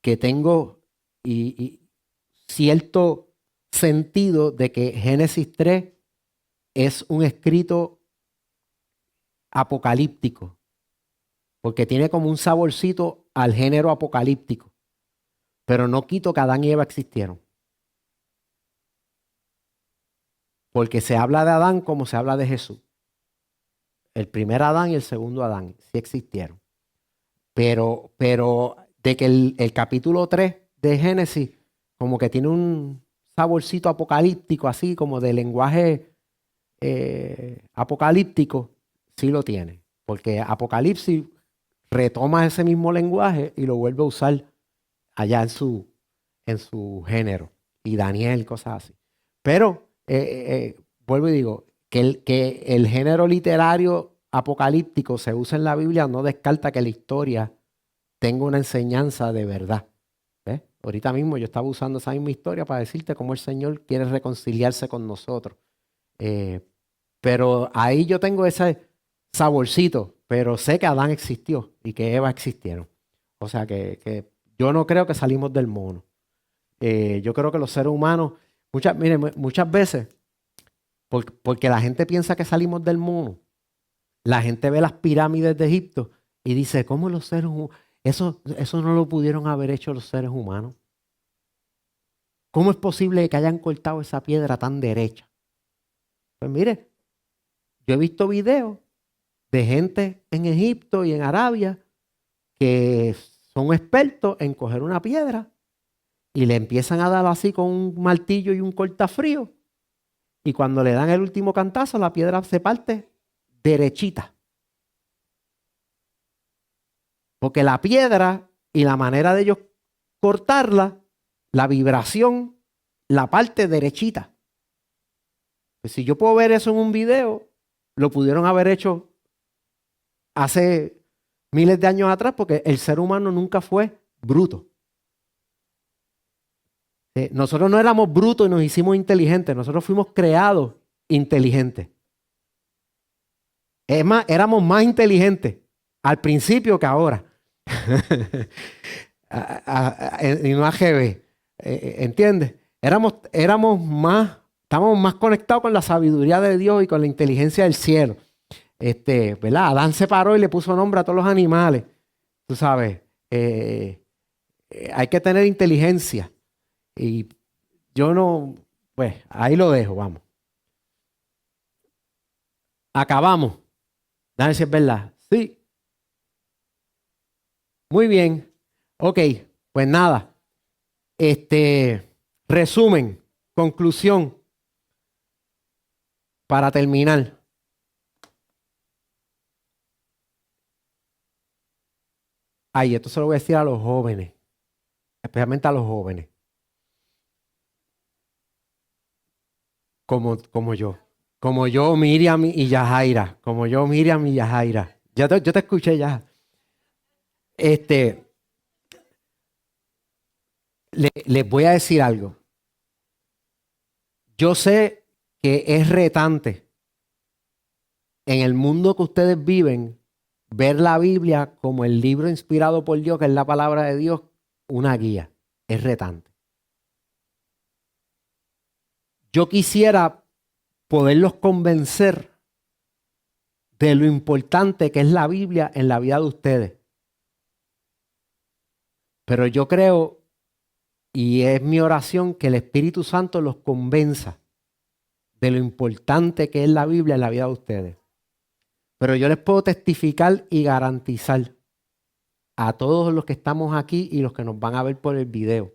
que tengo y cierto sentido de que Génesis 3 es un escrito apocalíptico, porque tiene como un saborcito al género apocalíptico, pero no quito que Adán y Eva existieron. Porque se habla de Adán como se habla de Jesús. El primer Adán y el segundo Adán sí existieron. Pero de que el capítulo 3 de Génesis como que tiene un saborcito apocalíptico, así como de lenguaje apocalíptico, sí lo tiene. Porque Apocalipsis retoma ese mismo lenguaje y lo vuelve a usar allá en su género. Y Daniel, cosas así. Pero, vuelvo y digo, que el género literario apocalíptico se usa en la Biblia no descarta que la historia tenga una enseñanza de verdad. ¿Ves? Ahorita mismo yo estaba usando esa misma historia para decirte cómo el Señor quiere reconciliarse con nosotros. Pero ahí yo tengo ese saborcito, pero sé que Adán existió y que Eva existieron. O sea que yo no creo que salimos del mono. Yo creo que los seres humanos, muchas veces, porque la gente piensa que salimos del mono, la gente ve las pirámides de Egipto y dice, ¿cómo los seres humanos? Eso no lo pudieron haber hecho los seres humanos. ¿Cómo es posible que hayan cortado esa piedra tan derecha? Pues mire, yo he visto videos de gente en Egipto y en Arabia que son expertos en coger una piedra y le empiezan a dar así con un martillo y un cortafrío. Y cuando le dan el último cantazo, la piedra se parte derechita. Porque la piedra y la manera de ellos cortarla, la vibración, la parte derechita. Pues si yo puedo ver eso en un video, lo pudieron haber hecho hace miles de años atrás, porque el ser humano nunca fue bruto. Nosotros no éramos brutos y nos hicimos inteligentes, nosotros fuimos creados inteligentes. Es más, éramos más inteligentes al principio que ahora. En un AGB, ¿entiendes? Éramos más, estábamos más conectados con la sabiduría de Dios y con la inteligencia del cielo. ¿Verdad? Adán se paró y le puso nombre a todos los animales. Tú sabes, hay que tener inteligencia. Y yo no, pues ahí lo dejo, vamos. Acabamos. Dame si es verdad. Sí. Muy bien. Ok, pues nada. Resumen, conclusión, para terminar. Ay, esto se lo voy a decir a los jóvenes, especialmente a los jóvenes, como yo, Miriam y Yajaira, como yo, Miriam y Yajaira. Yo te escuché ya. Les voy a decir algo. Yo sé que es retante en el mundo que ustedes viven ver la Biblia como el libro inspirado por Dios, que es la palabra de Dios, una guía. Es retante. Yo quisiera poderlos convencer de lo importante que es la Biblia en la vida de ustedes. Pero yo creo, y es mi oración, que el Espíritu Santo los convenza de lo importante que es la Biblia en la vida de ustedes. Pero yo les puedo testificar y garantizar a todos los que estamos aquí y los que nos van a ver por el video,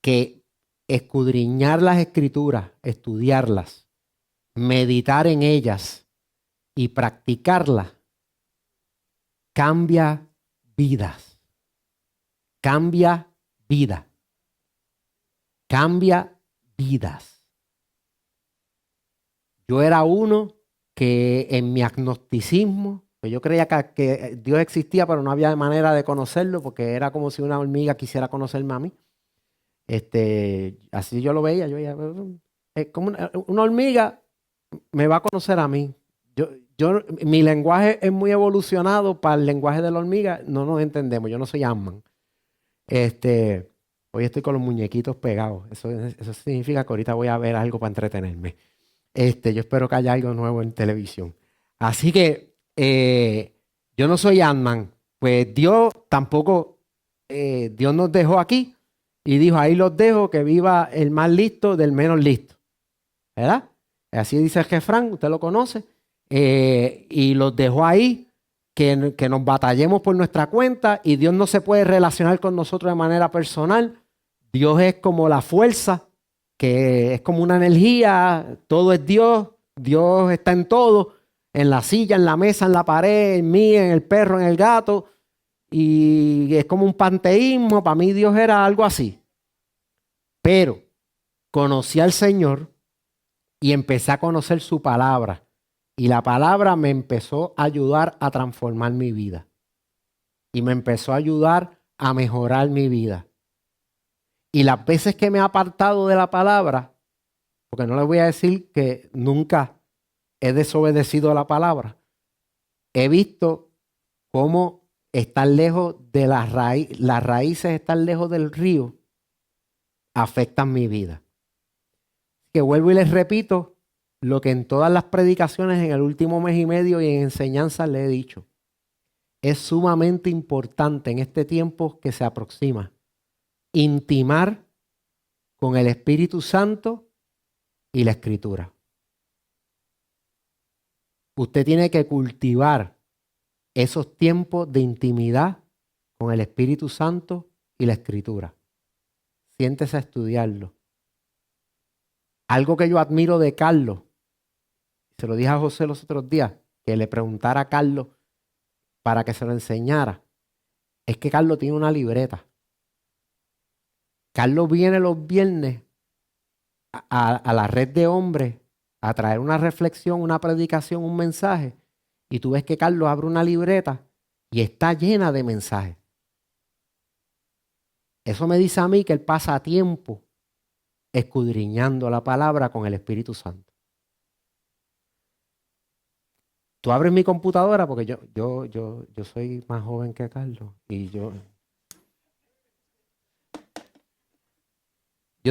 que escudriñar las Escrituras, estudiarlas, meditar en ellas y practicarlas, cambia vidas. Cambia vida. Cambia vidas. Yo era uno que en mi agnosticismo, que yo creía que Dios existía, pero no había manera de conocerlo, porque era como si una hormiga quisiera conocerme a mí. Así yo lo veía. Yo veía, como una hormiga me va a conocer a mí. Mi lenguaje es muy evolucionado para el lenguaje de la hormiga. No nos entendemos. Yo no soy Ant-Man. Hoy estoy con los muñequitos pegados. Eso significa que ahorita voy a ver algo para entretenerme. Yo espero que haya algo nuevo en televisión. Así que yo no soy Ant-Man. Pues Dios tampoco, Dios nos dejó aquí y dijo, ahí los dejo, que viva el más listo del menos listo. ¿Verdad? Así dice el refrán, usted lo conoce. Y los dejó ahí, que nos batallemos por nuestra cuenta y Dios no se puede relacionar con nosotros de manera personal. Dios es como la fuerza, que es como una energía, todo es Dios, Dios está en todo, en la silla, en la mesa, en la pared, en mí, en el perro, en el gato, y es como un panteísmo. Para mí Dios era algo así. Pero conocí al Señor y empecé a conocer su palabra. Y la palabra me empezó a ayudar a transformar mi vida. Y me empezó a ayudar a mejorar mi vida. Y las veces que me he apartado de la palabra, porque no les voy a decir que nunca he desobedecido a la palabra, he visto cómo estar lejos de las raíces, estar lejos del río, afectan mi vida. Que vuelvo y les repito lo que en todas las predicaciones en el último mes y medio y en enseñanzas le he dicho. Es sumamente importante en este tiempo que se aproxima intimar con el Espíritu Santo y la Escritura. Usted tiene que cultivar esos tiempos de intimidad con el Espíritu Santo y la Escritura. Siéntese a estudiarlo. Algo que yo admiro de Carlos, se lo dije a José los otros días, que le preguntara a Carlos para que se lo enseñara, es que Carlos tiene una libreta. Carlos viene los viernes a la red de hombres a traer una reflexión, una predicación, un mensaje, y tú ves que Carlos abre una libreta y está llena de mensajes. Eso me dice a mí que él pasa tiempo escudriñando la palabra con el Espíritu Santo. Tú abres mi computadora, porque yo soy más joven que Carlos y yo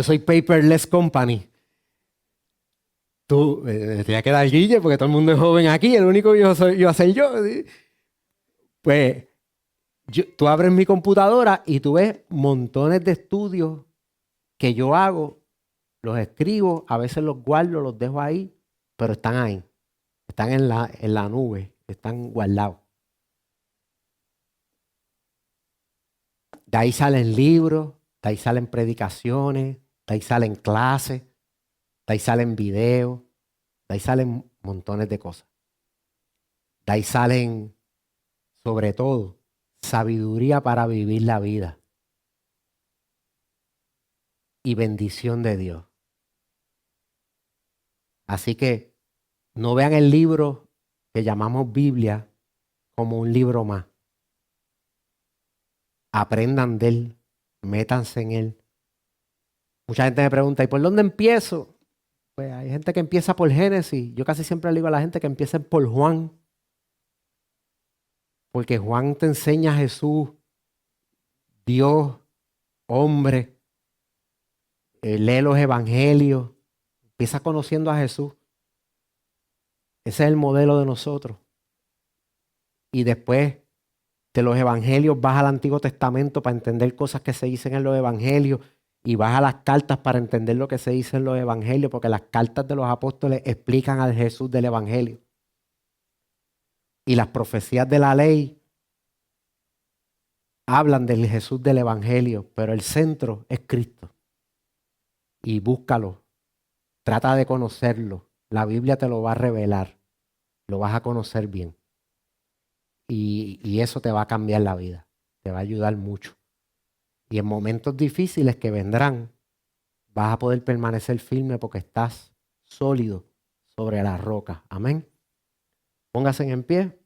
soy Paperless Company. Tú me tenía que dar guille porque todo el mundo es joven aquí, el único yo soy a ser yo. ¿Sí? Pues tú abres mi computadora y tú ves montones de estudios que yo hago, los escribo, a veces los guardo, los dejo ahí, pero están ahí, están en la nube, están guardados. De ahí salen libros, de ahí salen predicaciones, de ahí salen clases, de ahí salen videos, de ahí salen montones de cosas. De ahí salen, sobre todo, sabiduría para vivir la vida y bendición de Dios. Así que no vean el libro que llamamos Biblia como un libro más. Aprendan de él, métanse en él. Mucha gente me pregunta, ¿y por dónde empiezo? Pues hay gente que empieza por Génesis. Yo casi siempre le digo a la gente que empiecen por Juan. Porque Juan te enseña a Jesús, Dios, hombre. Lee los evangelios. Empieza conociendo a Jesús. Ese es el modelo de nosotros. Y después de los evangelios vas al Antiguo Testamento para entender cosas que se dicen en los evangelios. Y vas a las cartas para entender lo que se dice en los evangelios, porque las cartas de los apóstoles explican al Jesús del evangelio. Y las profecías de la ley hablan del Jesús del evangelio, pero el centro es Cristo. Y búscalo, trata de conocerlo. La Biblia te lo va a revelar, lo vas a conocer bien. Y eso te va a cambiar la vida, te va a ayudar mucho. Y en momentos difíciles que vendrán, vas a poder permanecer firme porque estás sólido sobre la roca. Amén. Pónganse en pie.